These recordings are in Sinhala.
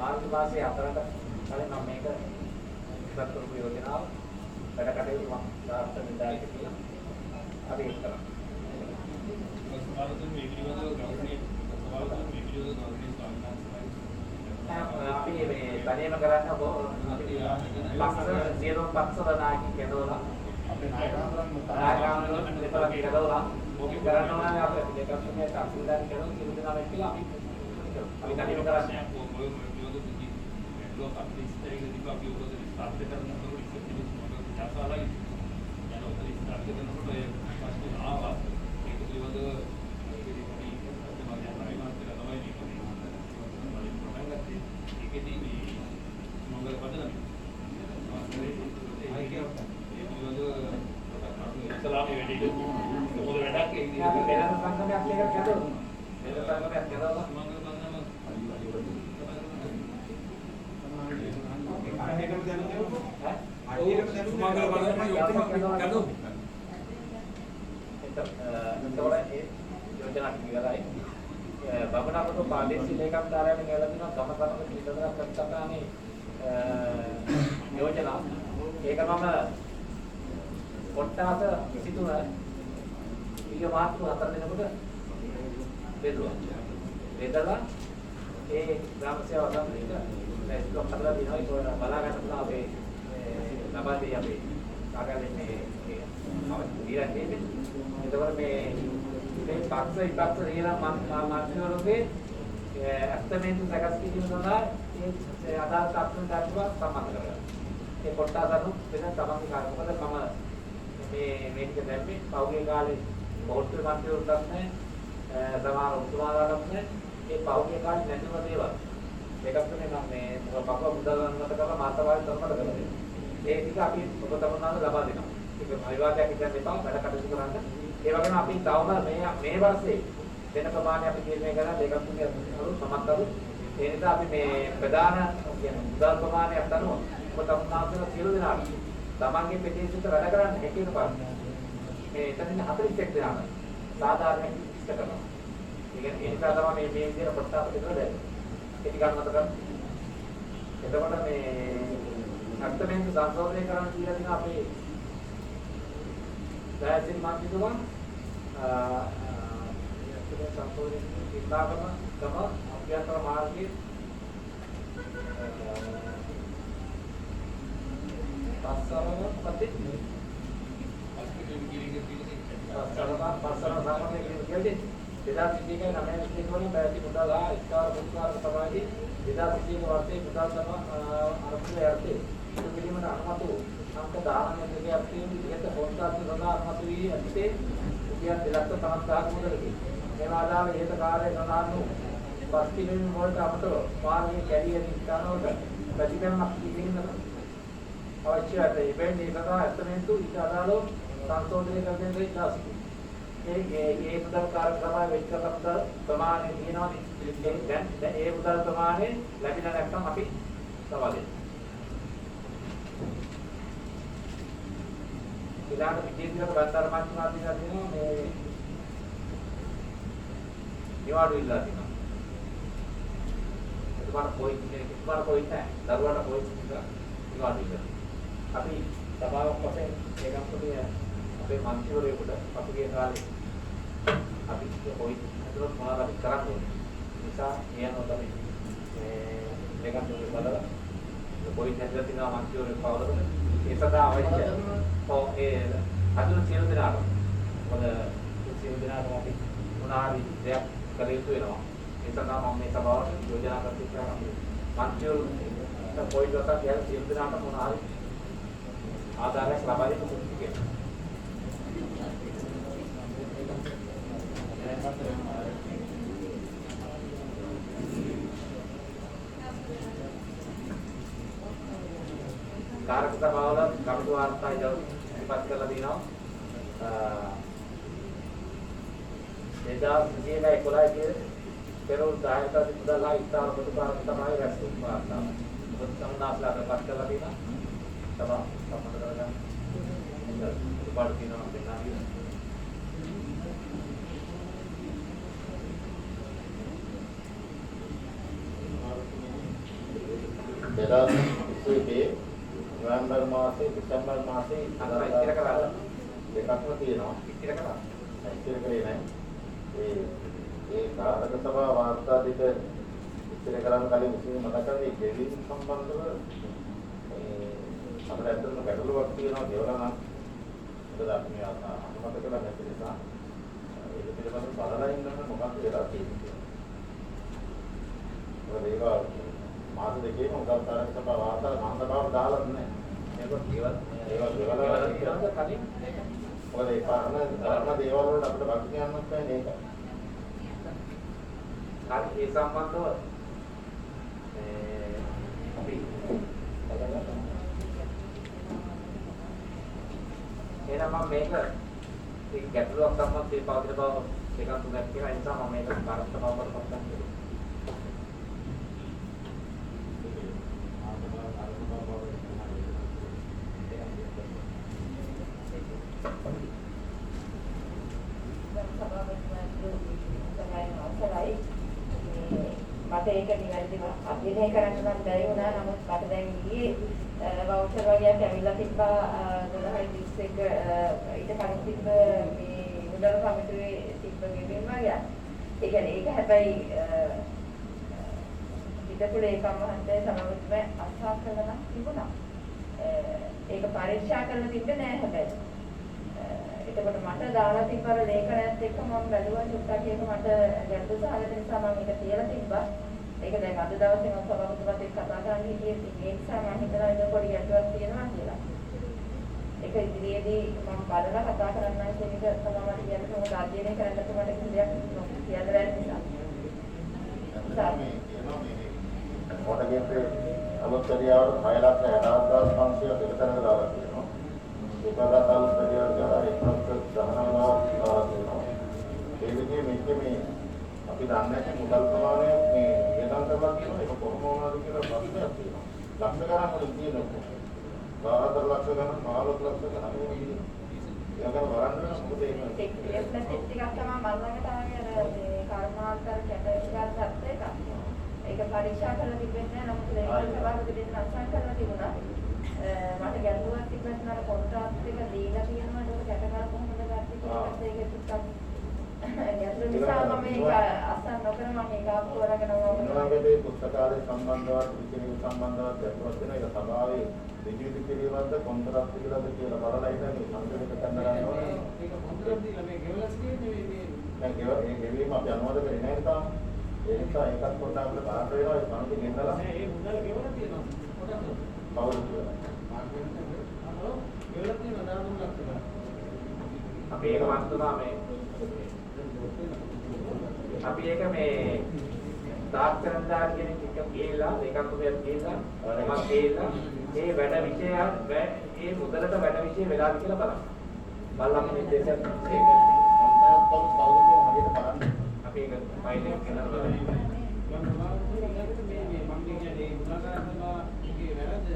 මාර්ග මාසයේ 4ට කලින් මම මේක ඉවත් කරපු යෝජනාව වැඩ කටයුතු මම සාර්ථක නිදායක කියලා අපි ඒක කරා. සමාජයෙන් මේ පිළිබඳව ගෞරවණීය සමාජයෙන් මේ පිළිබඳව ගෞරවණීය අපි මේ තනියම කරන්න අපිට පක්ෂ සියලුම පක්ෂවල නායකයන් කෙරවලා අපේ නායකයන් දෙපළ කෙරවලා කරනවා නම් අපි දෙකක් තුනේ තහසීල්දාර් කෙරවලා කිලු දෙනා වෙක් කියලා අපි තනියම කරන්නේ. लोग अपने इस तरह के दिखा अभी ऊपर से स्टार्ट करना तो इससे भी मगर जैसा अलग है ना उधर स्टार्ट करना तो ये पास में आ रहा है तो ये वाला ये भी तो माने हमारे मां से दवाई नहीं करी हमारे प्रोग्राम करते एक ही दिन मंगल बदल आई क्या ये वाला सलाम ये वेटी तो वो बेटा के मेरा संग में आप लेकर चलो मेरा संग में चलो मंगल बदल में योजना ඉවරයි. බබනකට පාදේශීය ලේකම් කාර්යාලයෙන් ගෙවලා දෙනවා ගම ගමක පිටතට ප්‍රතිසංගාමේ යෝජනා. ඒක මම කොට්ටාස 23 ඊය මාර්තු 4 දිනකට බෙදුවා. බෙදලා ඒ ග්‍රාම සේවා සමිතියට ඒක හදලා දිනවා ඒක බලා ගන්න පුළුවන් අපේ ලබා දෙයි අපේ කාර්යාලයෙන් මේ දීලා තියෙන්නේ. එතකොට මේ පක්ෂ විපක්ෂ දේලා මාධ්‍යවලුගේ අස්තමේන්තු සකස් කිරීම සඳහා ඒ අදාළ තාක්ෂණ ධර්ම සම්මත කරගන්න. ඒ කොටස අනුව වෙන තමන්ගේ කාර්ය මොකද මම මේ ටික දැම්මේ පෞගේ කාලේ බෝඩ් මාධ්‍යවලුත් නැහැ සමහර උතුමාලාටත් නැහැ ඒ පෞගේ කාලේ නැතිව දේවල් ඒකත් තුනේ මම මේ පක්ව මුදල් ගන්නකට කරලා මාතවාරි තරමට කරලා ඒ ටික අපි ඔබ තමන්නාට ලබා දෙනවා. ඒක විවාදයක් ඉතින් එපා වැඩ කටයුතු කරන්න. ඒ වගේම අපි තවම මේ වර්ෂේ වෙන ප්‍රමාණයක් අපි තීරණය කරලා දෙකක් තුනේ අලුත් සමත් අලුත් ඒ නිසා අපි මේ ප්‍රධාන කියන්නේ මුදල් ප්‍රමාණයක් අනුව ඔබ තමන්නාට සියලු දෙනාට තමන්ගේ ප්‍රදේශයට වැඩ කරන්න හැකියන පාඩම මේ එතනින් 41 දෙනාට සාධාරණයෙන් ඉෂ්ට කරනවා. ඒ කියන්නේ ඒ නිසා තමයි මේ විදිහට ප්‍රස්තාව දෙනවා දැන්. ඒ ටිකක් මතක ගන්න. එතකොට මේ අර්ථමෙන් සංශෝධනය කරන්න කියලා තියෙන අපේ දැසින් මාධ්‍යතුමා සංශෝධනය ඉස්ලාගම තම අභ්‍යන්තර මාර්ගයේ පස්සරම පති පස්සරම සාමාන්‍ය කියන්නේ 2021 9 විශ්වවිද්‍යාලයේ පැවති මුදල් ආස්කාර පුස්කාර සමාජයේ 2021 වර්ෂයේ මුදල් තම ආරම්භය යටතේ ඉදිරි පිළිමන අනුමතු අංක 19 දෙකක් තියෙන විදිහට පොන්සාත් සඳහා අනුමතු වී ඇත්තේ රුපියල් 2,50,000ක මුදලකි. මේ ආදාළ හේත කාර්ය සඳහන් වූ 5 කිලෝමීටර වලට අමතරව මාර්ගයේ කැඩී යන ස්ථානවල ප්‍රතික්‍රමයක් කිරීම අවශ්‍යයි. එබැවින් මේ සඳහා අත්මෙන්තු ඊට අදාළව සංශෝධනය කර දෙන්න ඉල්ලාසියි. ඒ මුදල් කාර්යක්‍රමය වෙච්ච කරන ප්‍රමාණය තියෙනවානේ. දැන් ඒ මුදල් ප්‍රමාණය ලැබිලා නැත්නම් අපි සවාල් දෙන්න. ඊළඟ විද්‍යාත්මක බන්තර මාත්‍රා දිනා දෙනවා මේ නිවාඩු ඉල්ලා තිනවා. එතකොට කොයි නැහැ. දරුවාට කොයි නිවාඩු ඉල්ලා. අපි සභාවක් වශයෙන් ඒකම් පොඩි අපේ මන්ත්‍රීවරයෙකුට අපගේ කාලේ අපි කොයි හදවත් මොනවද අපි කරන්නේ. නිසා කියනවා තමයි මේ ඒකම් පොඩි බලලා කොයි හැදලා තිනවා මන්ත්‍රීවරයෙක් පවරන ඒ සදා අවශ්‍ය ඒ අදුන සියලු දෙනාට මොකද සියලු දෙනාට අපි මොනාරි දෙයක් කළ යුතු වෙනවා. ඒ සඳහා මම මේ සභාවට යෝජනා කරලා මන්ත්‍රීවරු කොයි දවසක් කියලා සියලු දෙනාට මොනාරි ආදායයක් ලබා දෙන්න පුළුවන් කියලා. කාර්ක සභාවල කමිටු වාර්තා ඉදිරිපත් කරලා දිනවා. 2011 පෙරවරු 10ට මුදල්ලා ඉස්තාර ප්‍රතිපාදක තමයි රැස්වීම වාර්තාව. මුදල්නාස්ලා ප්‍රකාශ කරලා දිනවා. සභාව සම්මත කරගන්න. පාඩු දිනවා දෙන්නාගේ. 2022 නොවැම්බර් මාසේ දෙසැම්බර් මාසේ අන්න ඉතිර කරලා දෙකක්ම තියෙනවා. ඉතිර කරලා ඉතිර කරේ නැහැ. ඒ කාරක සභා වාර්තා දෙක ඉතිර කරන්න කලින් විශේෂ මතක් කරන්නේ ගෙවීම් සම්බන්ධව අපිට ඇත්තටම ගැටලුවක් තියෙනවා ගෙවලා නම් මොකද අපි මේ අනුමත කළා නැති නිසා ඒක පිළිබඳව බලලා ඉන්නකොට මොකක්ද වෙලා තියෙන්නේ. මොකද ඒක මාස දෙකේම උදව් කාරක සභා වාර්තා මහා සභාවට දාලා නැහැ. මේක ජීවත් ඒවා ගෙවලා ඉතිරද කලින් මොකද ඒ කාරණා දේවල් වලට අපිට බක් කියන්නත් බෑ නේද? ඒ සම්බන්ධව අපි එහෙනම් මම මේක ඒ ගැටලුවක් සම්බන්ධව ඒ පවතින බව දෙකක් තුනක් කියලා නිසා මම මේක කාර්යක්ෂමව කරපත් කරනවා. මට ඒක නිවැරදිව අධ්‍යයනය කරන්න නම් බැරි වුණා. නමුත් මට දැන් ඊයේ වවුචර් වගේක් ඇවිල්ලා තිබ්බා 12:31 ඊට කලින් තිබ්බ මේ මුදල් කමිටුවේ තිබ්බ ගෙවීම් වගේක්. ඒ කියන්නේ ඒක හැබැයි හිතපු ඒකම හන්දේ සමගතුමේ අත්සාහ කළා නම් තිබුණා. ඒක පරීක්ෂා කරලා තිබ්බේ නෑ හැබැයි. එතකොට මට දාලා තිබ්බර ලේඛනයත් එක්ක මම බැලුවා චුට්ටක් ඒක මට ගැටලු සහගත නිසා මම ඒක තියලා තිබ්බා. ඒක දැන් අද දවසේ මම සභාපතිතුමාත් එක්ක කතා කරන්න හිටියේ ඒ නිසා මම හිතනවා ඒක පොඩි ගැටලුවක් තියෙනවා කියලා. ඒක ඉදිරියේදී මම බලලා කතා කරන්න කියන එක තමයි මට කියන්න මොකද අධ්‍යයනය කරන්නත් මට කිසි දෙයක් කියන්න බැරි නිසා. මොකට කියන්නේ අලුත්රියාවට 6,60,500 දෙකතරක දාලා තියෙනවා. ඒකලා අලුත්රියාවට ගාලා 1,19,000 දාලා තියෙනවා. ඒ විදිහේ මේ අපි දන්නේ නැති මුදල් ප්‍රමාණය මේ වේදන් කරලා තියෙනවා. ඒක කොහොම වුණාද කියලා ප්‍රශ්නයක් තියෙනවා. ලක්ෂ ගණන් වලින් තියෙනවා. 14 ලක්ෂ ගණන් 15 ලක්ෂ ගණන් වලින් ඒක බලන්න මොකද ඒක ටිකක් තමයි මම ළඟට ආවේ අර මේ කර්මාන්තර කැටරිකල් ගත්ත එක. ඒක පරීක්ෂා කරලා තිබෙන්නේ නැහැ. නමුත් ලේඛන සභාවට දෙන්න අත්සන් කරලා තිබුණා. මට ගැටලුවක් තිබ්බත් නේද කොන්ත්‍රාත් එක දීලා තියෙනවා. ඒක කැටකල් කොහොමද ගත්තේ කියලා ඒක ටිකක් ගැටලු නිසා මම මේක අත්සන් නොකර මම මේක ආපහු වරගෙන මොනවාගේ පුස්තකාලය සම්බන්ධවත් විචිනි සම්බන්ධවත් දැක්වත් වෙන එක සභාවේ විචිනි පිළිවෙලද කොන්ත්‍රාත් පිළිවෙලද කියලා බලලා ඉතින් මේ සංකේත කරන්න ගන්නවා. ඒක කොන්ත්‍රාත් දීලා මේ ගෙවලා තියෙන්නේ මේ දැන් ඒ ගෙවීම අපි අනුමත කරේ නැහැ තාම. ඒ නිසා ඒකත් පොඩ්ඩක් අපිට බලන්න වෙනවා ඒ පන්ති ගෙන්නලා නෑ ඒ මුදල් ගෙවලා තියෙනවා පොඩක් කවුරුද කියලා. ගෙවලා තියෙනවා 13 ලක්ෂ ගණන්. අපි ඒක වන්තුනා මේ අපි ඒක මේ තාක්ෂණදාර කෙනෙක් එක්ක ගිහිල්ලා ඒකක් උදේ ගිහිල්ලා මම ගිහිල්ලා ඒ වැඩ විෂය ඒ මුදලට වැඩ විෂය වෙලාද කියලා බලන්න. බලලා අපි නිර්දේශයක් ඒක කොන්ත්‍රාත් කවුරුද කියලා හරියට බලන්න. අපි ඒක ෆයිල් එක කරලා බලමු. මම කියන්නේ මුලාකාරකගේ වැරද්ද ඒ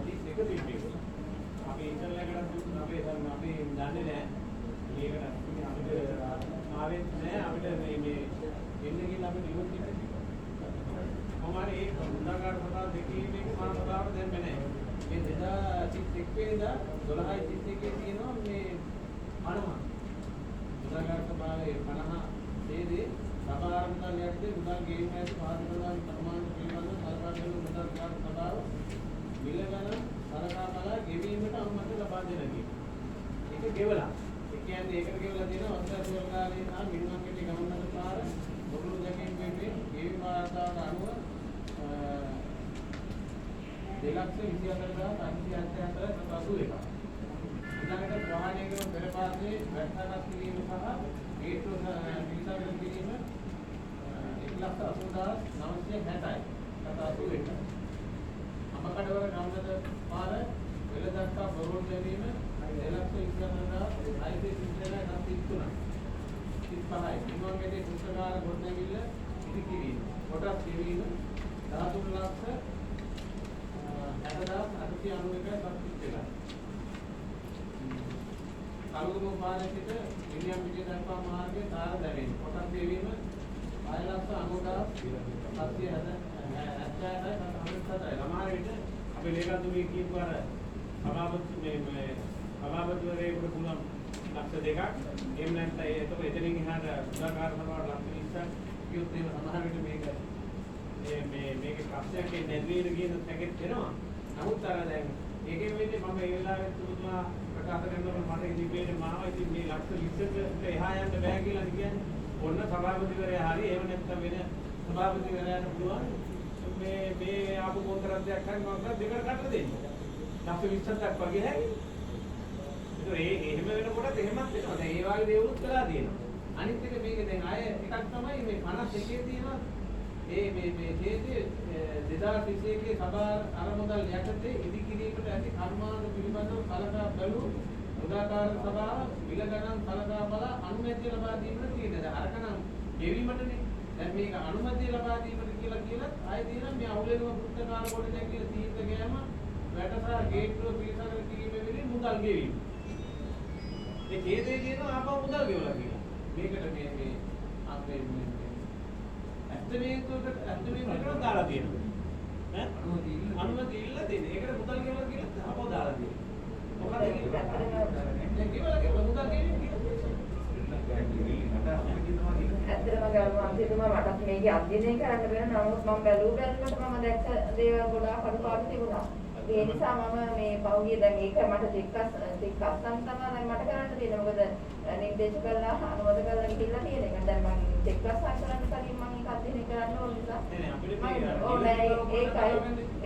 31 තිබ්බේ. අපි ඉන්ටර්නෙට් එකකට අපි දන්නේ නැහැ. මේකට අපිට ආවෙත් නැහැ අපිට මේ එන්නේ කියලා අපිට ඉවත් කිව්වා. කොහොමද ඒ මුලාකාර සභාව දෙකේ මහා සභාවට දැම්මේ නැහැ. මේ 2031 වෙනිදා 12:31 තියෙනවා මේ 50. මුලාකාර සභාවේ 50 දේදී සභාවකට යද්දී මුදල් ගෙවීම ඇති පාද ප්‍රදාන ප්‍රමාණ පිළිබඳව සලකා බැලූ මුදල් කාර්ය සභාව මිලගන සලකා බලා ගෙවීමට අනුමැතිය ලබා දෙන කි. ඒක ගෙවලා. ඒ කියන්නේ ඒකට ගෙවලා තියෙන වස්තු සල්කාරී සහ මිනිමම් කෙටි ගමනකට පාර බොරුළු දෙකෙන් වෙන්නේ ගෙවීම වාර්තාවට අනුව 2,24,874 ඊළඟට ප්‍රමාණය කරන පෙර පාසේ වැටහාගත් කිරීම සහ ගේට්ටු පිළිසකර කිරීම 1,80,960යි. කතා 2 අපකඩවල ගම්බද පාර වෙලදක්වා බොරුල් ගැනීම 2,24,933යි. 35යි. නිමංගෙදී පුස්තකාල ගොඩනැගිල්ල ඉදිකිරීම. කොටස් කිරීම 13,60,891යි සම්පූර්ණ. කලුගම පාරේට ඉන්දියානු විජය දක්වා මාර්ගයේ තාර දැරීම. කොටස් දෙවීම 6,90,760 ළමාර විට අපි ලේකම්තුමී කියපු අර සභාපතිවරයෙකුට පුළුවන් ලක්ෂ 2ක් එහෙම නැත්නම් ඒක එතනින් එහාට උදාකාර සභාවට ලක්ෂ 20ක් කියොත් එහෙම සමහර විට මේක ප්‍රශ්නයක් නැති වෙන කියන තැකෙත් වෙනවා. නමුත් අර දැන් ඒකෙන් වෙන්නේ මම ඒ වෙලාවෙත් තුමා ප්‍රකාශ කරනකොට මට ඉදිරියට මාව ඉතින් මේ ලක්ෂ 20කට එහා යන්න බෑ කියලා කියන්නේ. ඔන්න සභාපතිවරයා හරි එහෙම නැත්නම් වෙන සභාපතිවරයාට පුළුවන් මේ ආපු කොන්ත්‍රාත්යක් හරි මොකක්ද දෙකට කඩලා දෙන්න. ලක්ෂ 20ක් වගේ හැටි. ඒක එහෙම වෙනකොට එහෙමත් වෙනවා. දැන් ඒ වගේ දේවලුත් කළා දෙනවා. අනිත් එක මේක දැන් ආය එකක් තමයි මේ 51 තියෙනවා මේ ඡේදයේ 2021 සභා අරමුදල් යටතේ ඉදිකිරීමට ඇති කර්මාන්ත පිළිබඳව කලකා බැලූ උදාකාර සභාව විල ගණන් කලකා බලා අනුමැතිය ලබා දීමට තියෙනවා. අරකනම් ගෙවීමටනේ. දැන් මේක අනුමැතිය ලබා දීමට කියලා ආයෙ තියෙනවා මේ අවුලේම පුස්තකාල කොට දැන් කියලා තීන්දුව ගෑම වැටසාර ගේට්ටුව පිළිසකර කිරීමේ වෙලින් මුදල් ගෙවීම. ඒ ඡේදයේ කියනවා ආපහු මුදල් ගෙවලා කියලා. මේකට මේ අපේ ඇත්තමේකට දාලා තියෙනවා. ඈ අනුමැතිය ඉල්ල දෙන්නේ. ඒකට මුදල් ගෙවලා කියලා ආපහු දාලා තියෙනවා. මොකද ඒක ගෙවලා මුදල් ගෙවන්නේ ඇත්තටම ගාම අන්තිමම මටත් මේකේ අධ්‍යයනය කරන්න බැහැ. නමුත් මම බැලුවට මම දැක්ක දේවල් ගොඩාක් අඩුපාඩු තිබුණා. ඒ නිසා මම මේ පෞගිය දැන් ඒක මට ටිකක් අස්සන් තමයි මට කරන්න තියෙන්නේ. මොකද නිර්දේශ කළා අනුමත කරලා ගිහිල්ලා තියෙන එක. දැන් මම ටිකක් අස්සන් කරන්න කලින් මම ඒක අධ්‍යයනය කරන්න ඕන නිසා. ඒකයි.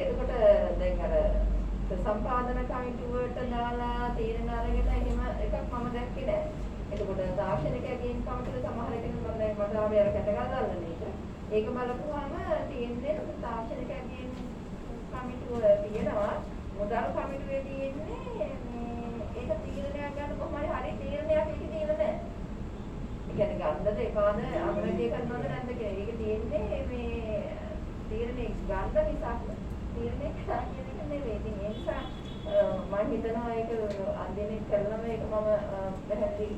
එතකොට දැන් අර සම්පාදන කමිටුවට දාලා තීරණ අරගෙන එහෙම එකක් මම දැක්කේ නෑ. එතකොට තාක්ෂණිකයන්ගෙන් කමිටුවේ සමහර කෙනෙක් මම දැන් මට ආවේ අර කැටගල් දාන්න එක. ඒක බලපුවාම තියෙන්නේ තාක්ෂණිකයන්ගෙන් කමිටුව තියෙනවා. මුදල් කමිටුවේ තියෙන්නේ මේ ඒක තීරණයක් ගන්න කොහොමද හරි තීරණයක් ඒක තියෙන්නේ නැහැ. ඒ කියන්නේ ගන්නද එපාද අනුමැතිය කරනවද නැද්ද කියලා. ඒක තියෙන්නේ මේ තීරණේ ගන්න නිසා තීරණය කරා කියන එක නෙවෙයි. ඉතින් ඒ නිසා මම හිතනවා ඒක අධ්‍යයනය කරලම ඒක මම පැහැදිලි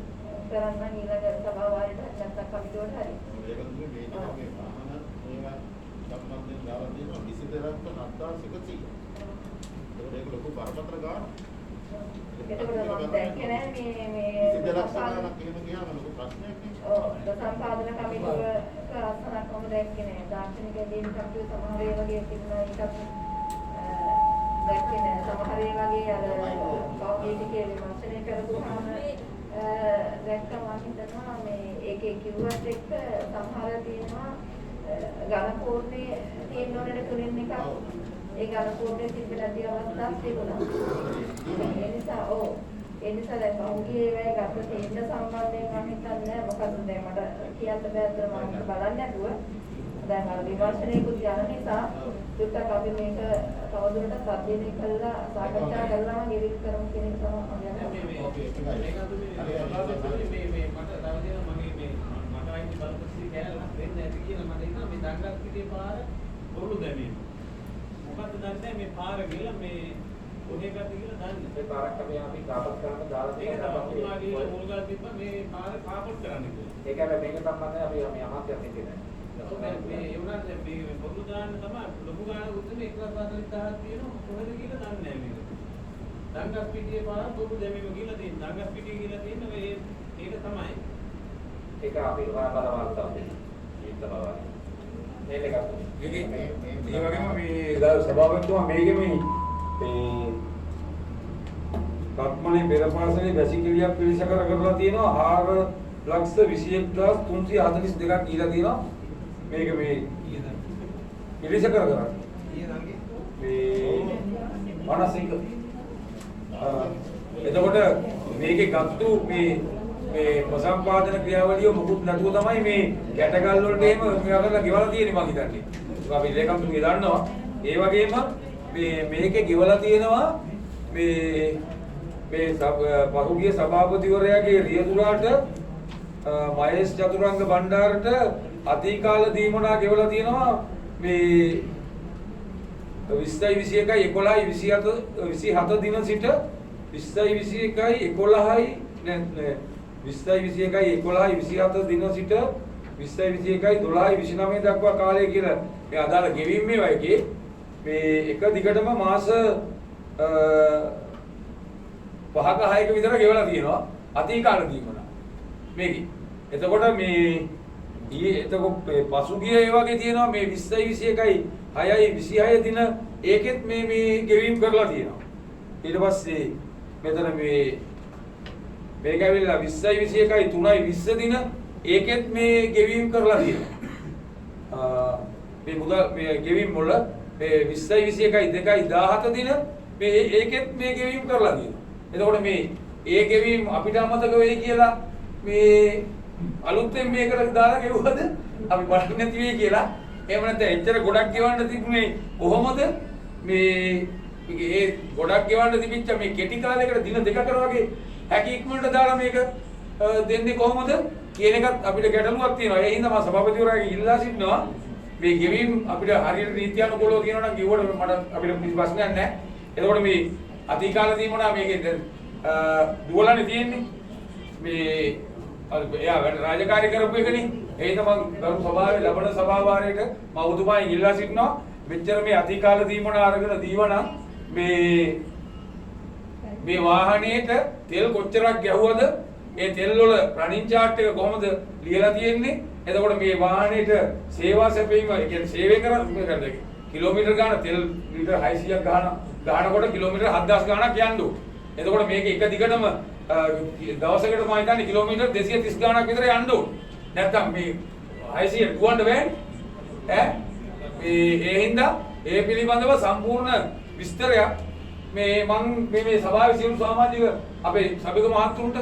කරන්න ඊළඟ සභාවට නැත්නම් කමිටුවට හරි. ඒක මේ වාහන ඒවා සම්බන්ධයෙන් ගාලා තියෙනවා 22ක් නත්තාසික 100. ඒක ලොකු බරපතල ගානක්. එතකොට මම දැක්කේ නෑ මේ 22 ලක්ෂ ගානක් එහෙම ගියාම ලොකු ප්‍රශ්නයක් නේ. ඔව් සම්පාදන කමිටුව අසනක් මම දැක්කේ නෑ. දාර්ශනික දේන කමිටුව සමහර ඒ වගේ තිබුණා එකක් දැක්කේ නෑ. සමහර ඒ වගේ අර කවුරුටිකේ විමර්ශනය කරපුවාම දැක්කම හිතනවා මේ ඒකේ කිව්වත් එක්ක සමහර තියෙනවා ඝනකෝණේ තියෙන ඕනේ තුලින් එකක් ඒ ඝනකෝණේ තිබෙන අවස්ථාවක් තිබුණා. ඒ නිසා ඒ නිසා දැන් පහුගිය ඒවායේ ගත තීන්දුව සම්බන්ධයෙන් මම හිතන්නේ මොකද දැන් මට කියන්න බෑ අතන මම බලන්නේ නැතුව දැන් අර විමර්ශනයකුත් යන නිසා චුට්ටක් අපි මේක තවදුරටත් අධ්‍යයනය කරලා සාකච්ඡා කරලා ගෙවිල් කරමු කියන එක තමයි මම මේ මට තව දෙන මගේ මට අයිති බලපෑම් කැලලා වෙන්නේ නැති කියලා මට හිතෙනවා මේ දංගල් පිටේ පාර බොරු දැමීම. මොකද්ද දන්නේ මේ පාර ගිහලා මේ කොහේ ගත්තද කියලා දන්නේ. ඒ පාරක් අපි කාපට් කරන්න දාලා තියෙනවා. ඒක මුල්ගල් තිබ්බ මේ පාර කාපට් කරන්න කියලා. ඒක හැබැයි මේක සම්බන්ධයෙන් අපි මේ අමාත්‍යත් හිතේ නැහැ. මේ යුණත් මේ පොදු දාන්න තමයි ලොකු ගාන උත්තර 1.4000ක් තියෙනවා කොහෙද කියලා දන්නේ නැහැ මේක. දංගස් පිටියේ පාර පොදු දෙමීම කියලා තියෙන. දංගස් පිටියේ කියලා තියෙන ඒක තමයි. ඒක අපි බලවල් තමයි. ඒක තමයි. මේක එකක්. මේ වගේම මේ සභාපතිතුමා මේකෙම මේ රත්මනේ පෙරපාසලේ වැසිකිළියක් පිළිසකර කරලා තියෙනවා 4,21,342ක් දීලා තියෙනවා. මේක මේ පිළිසකර කරන්නේ. මේ 51. එතකොට මේකේ ගත්තු මේ ප්‍රසම්පාදන ක්‍රියාවලිය මොකුත් නැතුව තමයි මේ කැටගල් වලට එහෙම මේවා කරලා ගෙවලා තියෙන්නේ මම හිතන්නේ. ඒක අපි ලේකම්තුමිය දන්නවා. ඒ වගේම මේකේ ගෙවලා තියෙනවා මේ පහුගිය සභාපතිවරයාගේ රියදුරාට මහේෂ් චතුරංග බණ්ඩාරට අධිකාල දීමනා ගෙවලා තියෙනවා මේ 20/21/11/27 දින සිට 20/21/11 20/21/11/27 දින සිට 20යි 21යි 12යි 29 දක්වා කාලය කියලා මේ අදාළ ගෙවීම් මේවා එකේ මේ එක දිගටම මාස 5ක 6ක විතර ගෙවලා තියෙනවා අතිකාල දීමන මේකේ. එතකොට මේ එතකොට පසුගිය ඒ වගේ තියෙනවා මේ 20යි 21යි 6යි 26 දින ඒකෙත් මේ ගෙවීම් කරලා තියෙනවා. ඊට පස්සේ මෙතන මේක ඇවිල්ලා 20යි 21යි 3යි 20 දින ඒකෙත් මේ ගෙවීම් කරලා තියෙනවා. මේ මුදල් මේ ගෙවීම් වල මේ 20යි 21යි 2යි 17 දින මේ ඒකෙත් මේ ගෙවීම් කරලා තියෙනවා. එතකොට මේ ඒ ගෙවීම් අපිට අමතක වෙයි කියලා මේ අලුතෙන් මේකට දාලා ගෙවුවද අපි බලන්නේ නැති වෙයි කියලා. එහෙම නැත්නම් එච්චර ගොඩක් ගෙවන්න තිබුණේ කොහොමද මේ ඒ ගොඩක් ගෙවන්න තිබිච්ච මේ කෙටි කාලයකට දින දෙකකට වගේ හැකි ඉක්මනට දාලා මේක දෙන්නේ කොහොමද කියන එකත් අපිට ගැටලුවක් තියෙනවා. ඒ හින්දා මම සභාපතිවරයාගෙන් ඉල්ලා සිටිනවා මේ ගෙවීම් අපිට හරියට නීත්‍යානුකූලව තියෙනවා නම් කිව්වට මට අපිට කිසි ප්‍රශ්නයක් නැහැ. එතකොට මේ අතිකාල දීමනා මේකේ දුවලානේ තියෙන්නේ. මේ එයා වැඩ රාජකාරී කරපු එකනේ. ඒ හින්දා මම ගරු සභාවේ ලබන සභා වාරයේට මම උතුමායින් ඉල්ලා සිටිනවා මෙච්චර මේ අතිකාල දීමනා අරගෙන දීවනම් මේ වාහනේට තෙල් කොච්චරක් ගැහුවද ඒ තෙල් වල රනින් chart එක කොහොමද ලියලා තියෙන්නේ. එතකොට මේ වාහනේට සේවා සැපීම කියන්නේ සේවය කරන්නේ කිලෝමීටර් ගාන තෙල් ලීටර් 600ක් ගානකොට කිලෝමීටර් 7000 ගානක් යන්න ඕන. එතකොට මේක එක දිගටම දවසකට මම හිතන්නේ කිලෝමීටර් 230 ගානක් විතර යන්න ඕන. නැත්තම් මේ 600 දුවන්න බෑනේ. ඒ හින්දා ඒ පිළිබඳව සම්පූර්ණ විස්තරයක් මම මේ සභාවේ සියලු සමාජික අපේ සභික මහත්තුන්ට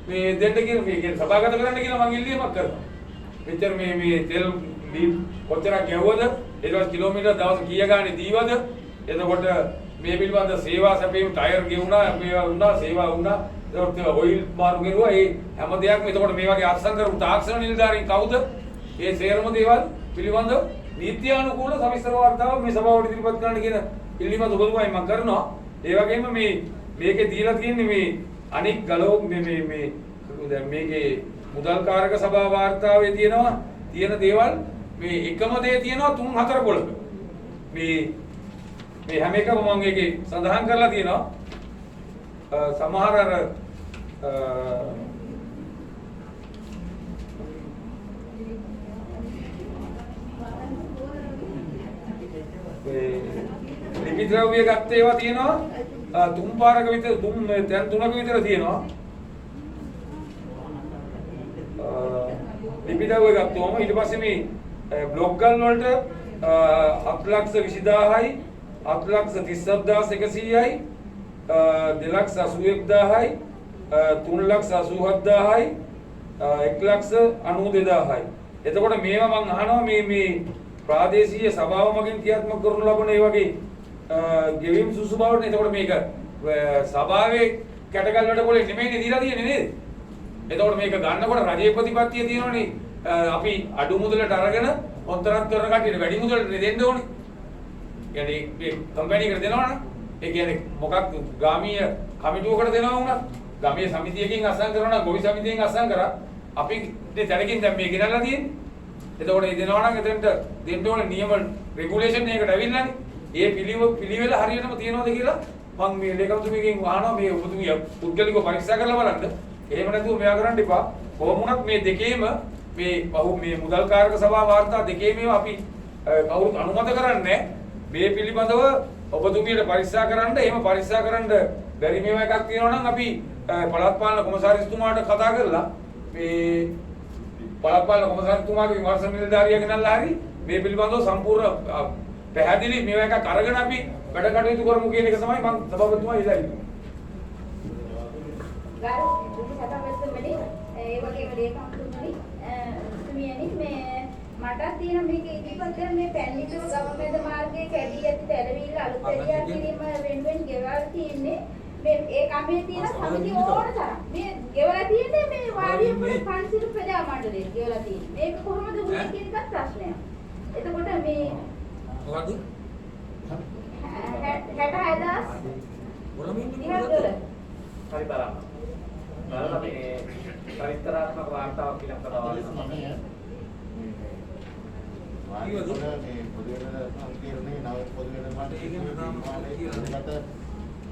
මේ දෙන්න කියන මේ කියන්නේ සභාගත කරන්න කියලා මම ඉල්ලීමක් කරනවා. මෙච්චර මේ තෙල් කොච්චරක් ගැහුවද ඊට පස්සේ කිලෝමීටර් දවස් කීය ගානේ දීවද එතකොට මේ පිළිබඳ සේවා සැපීම ටයර් ගෙවුණා මේවා වුණා සේවා වුණා එතකොට ඔයිල් මාරු කරුවා ඒ හැම දෙයක්ම එතකොට මේ වගේ අත්සන් කරපු තාක්ෂණ නිලධාරීන් කවුද ඒ සේරම දේවල් පිළිබඳ නීත්‍යානුකූල සවිස්තර වාර්තාව මේ සභාවට ඉදිරිපත් කරන්න කියන ඉල්ලීම ඔබතුමායි මම කරනවා. ඒ වගේම මේකේ දීලා තියෙන්නේ මේ අනික් ගලෝ මේ දැන් මේකේ මුදල් කාරක සභා වාර්තාවේ තියෙන දේවල් මේ එකම දේ තියෙනවා 3-4 පොළක. මේ හැම එකම මම ඒකේ සඳහන් කරලා තියෙනවා. සමහර ලිපි ද්‍රව්‍ය ගත්ත ඒවා තියෙනවා 3 පාරක විතර දැන් 3ක විතර තියෙනවා. ලිපි ද්‍රව්‍ය ගත්තොම ඊට පස්සේ මේ බ්ලොක් ගල් වලට 7,20,000යි 7,37,100යි 2,81,000යි 3,87,000යි 1,92,000යි. එතකොට මේවා මම අහනවා මේ ප්‍රාදේශීය සභාව මගින් ක්‍රියාත්මක කරනු ලබන ඒ වගේ ගෙවීම් සුසු බවට. එතකොට මේක සභාවේ කැටගල් වලට කොලේ නෙමෙයිනේ දීලා තියෙන්නේ නේද? එතකොට මේක ගන්නකොට රජයේ ප්‍රතිපත්තිය තියෙනවනේ අපි අඩු මුදලට අරගෙන කොන්ත්‍රාත් කරන කටියට වැඩි මුදලට දෙන්න ඕනේ. يعني මේ කම්පැනි එකට දෙනවනේ. ඒ කියන්නේ මොකක් ගාමීය කමිටුවකට දෙනවා වුණත් ගමේ සමිතියකින් අසං කරනවා නම් ගොවි සමිතියෙන් අසං කරා අපි තැනකින් දැන් මේ ගෙනල්ලා තියෙන්නේ. එතකොට මේ දෙනවා නම් එතනට දෙන්න ඕනේ නියම රෙගුලේෂන් එකකට ඇවිල්ලානේ. ඒ පිළිවෙල හරියටම තියෙනවද කියලා මම මේ ලේකම්තුමියගෙන් අහනවා මේ ඔබතුමිය පුද්ගලිකව පරීක්ෂා කරලා බලන්න. එහෙම නැතුව මෙයා කරන්න එපා. කොහොම වුණත් මේ දෙකේම මේ මුදල් කාරක සභා වාර්තා දෙකේම අපි කවුරුත් අනුමත කරන්නේ මේ පිළිබඳව ඔබතුමියට පරීක්ෂා කරන්න. එහෙම පරීක්ෂා කරන්න බැරි මේවා එකක් තියෙනවා නම් අපි පළාත් පාලන කොමසාරිස්තුමාට කතා කරලා මේ පළාත් පාලන කොමසාරිස්තුමාගේ විමර්ශන නිලධාරියා ගෙනල්ලා හරි මේ පිළිබඳව සම්පූර්ණ පැහැදිලි මේවා එකක් අරගෙන අපි වැඩ කටයුතු කරමු කියන එක තමයි මම සභාපතිතුමා ඉල්ලා ඉන්නේ. ඒ වගේම ලේකම්තුමනි මට තියෙන මේක ඉදිරිපත් කරන මේ පැන්නිටෝ ගවමෙද මාර්ගයේ කැඩී ඇති තැරවිල්ල අලුත් එළියක් කිරීම වෙනුවෙන් ගෙවල් තියෙන්නේ මේ ඒ කමේ තියෙන සමිති ඕන තරම් මේ ගෙවලා තියෙන්නේ මේ වාඩියපුර පන්සිල් ප්‍රජා මණ්ඩලයේ ගෙවලා තියෙන්නේ මේක කොහොමද වුනේ කියන එකත් ප්‍රශ්නයක්. එතකොට මේ මොකද්ද 66000 හරි බලන්න මේ පරිත්‍රාත්මක වාර්තාවක් කියලා කරනවා. මේ පොදු වෙන සංකීර්ණේ නව පොදු වෙන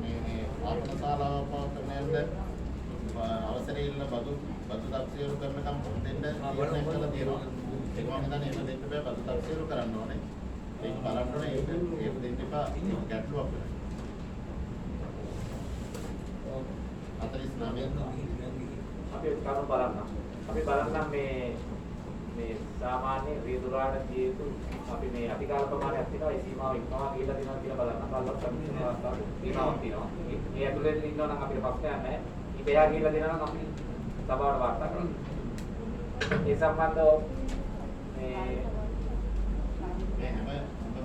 මේ ආත්මශාලාව පවත්වන්නට අවසරය ඉල්ල බදු තක්සේරු කරනකම් දෙන්න තීරණය කළා තියෙනවා. ඒක මම හිතන්නේ එහෙම දෙන්න බෑ බදු තක්සේරු කරන්න ඕනේ. ඒක බලන්න ඕනේ ඒක දෙන්න එපා ගැටලුවක් වෙනවා. 49 අපි කරුණු බලන්න. අපි බලන්න මේ සාමාන්‍ය වේදුරාණ ජීවිතු අපි මේ අධිකාර ප්‍රමාණයක් තියෙනවා ඒ සීමාව ඉක්මවා ගිහිල්ලා තියෙනවා කියලා බලන්න. බලවත් සම්පූර්ණ අවස්ථාවක් සීමාවක් තියෙනවා. මේ ඇතුළේ ඉන්නවා නම් අපිට ප්‍රශ්නයක් නැහැ. ඉබේයා ගිහිල්ලා දෙනවා නම් අපි සභාවට වාර්තා කරනවා. ඒ සම්බන්ධව මේ හැම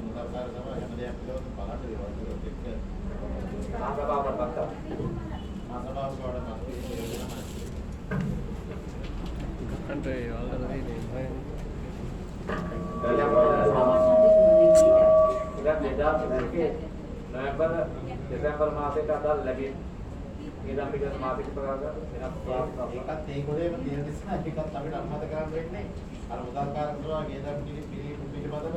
මුදල්කාර සභාව හැම දෙයක් පිළිබඳව බලන්න දේවල් වලට එක්ක සභාවට පත්තා. සභාවට යෝජනා country already नवंबर दिसंबर මාසයට අදාළ ලැබෙන ඊළඟ පිටන මාසික ප්‍රකාශ වෙනස් ඒකත් ඒ කොටේම තියෙන නිසා ඒකත් අපිට අනුමත කරන්න වෙන්නේ අර මුදල්කාර සභාව ගේදම් පිළිබඳව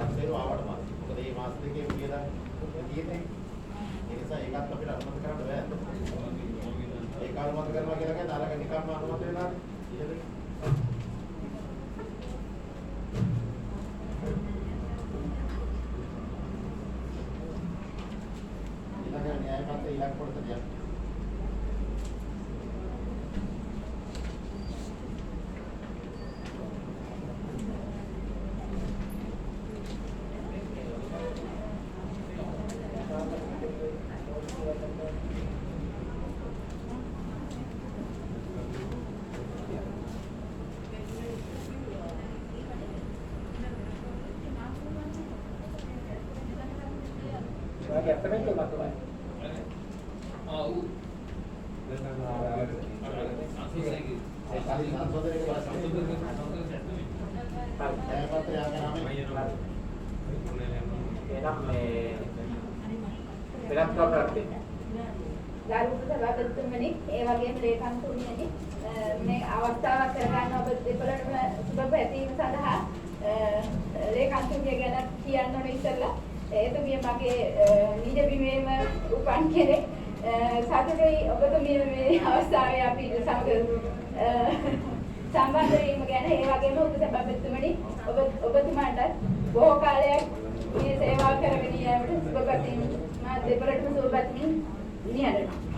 අත්දැකීම් ආවට මාස. මොකද මේ මාස දෙකේ ගේදම් තියෙන්නේ. ඒ නිසා ඒකත් අපිට අනුමත කරන්න බෑ. ඒක අනුමත කරනවා කියලා කියන්නේ අරක නිකම්ම අනුමත වෙනවා. ඊළඟ න්‍යාය පත්‍රය ඊළඟ කොටස දෙයක්. ගරුතර සභාපතිතුමනි ඒ වගේම ලේකම්තුමියනි මේ අවස්ථාවක් කරගන්න ඔබ දෙපළටම සුබ පැතීම සඳහා ලේකම්තුමිය ගැන කියන්න ඕනේ ඉස්සෙල්ලා එතුමිය මගේ නිජ බිමේම උපන් කෙනෙක් සතුටුයි ඔබතුමිය මේ අවස්ථාවේ අපි සමග සම්බන්ධ වීම ගැන ඒ වගේම ඔබ සභාපතිතුමනි ඔබතුමාට බොහෝ කාලයක් මේ සේවා කරගෙන යාමට සුබ පැතීම මා දෙපළටම සුබ පැතීම නියදනවා.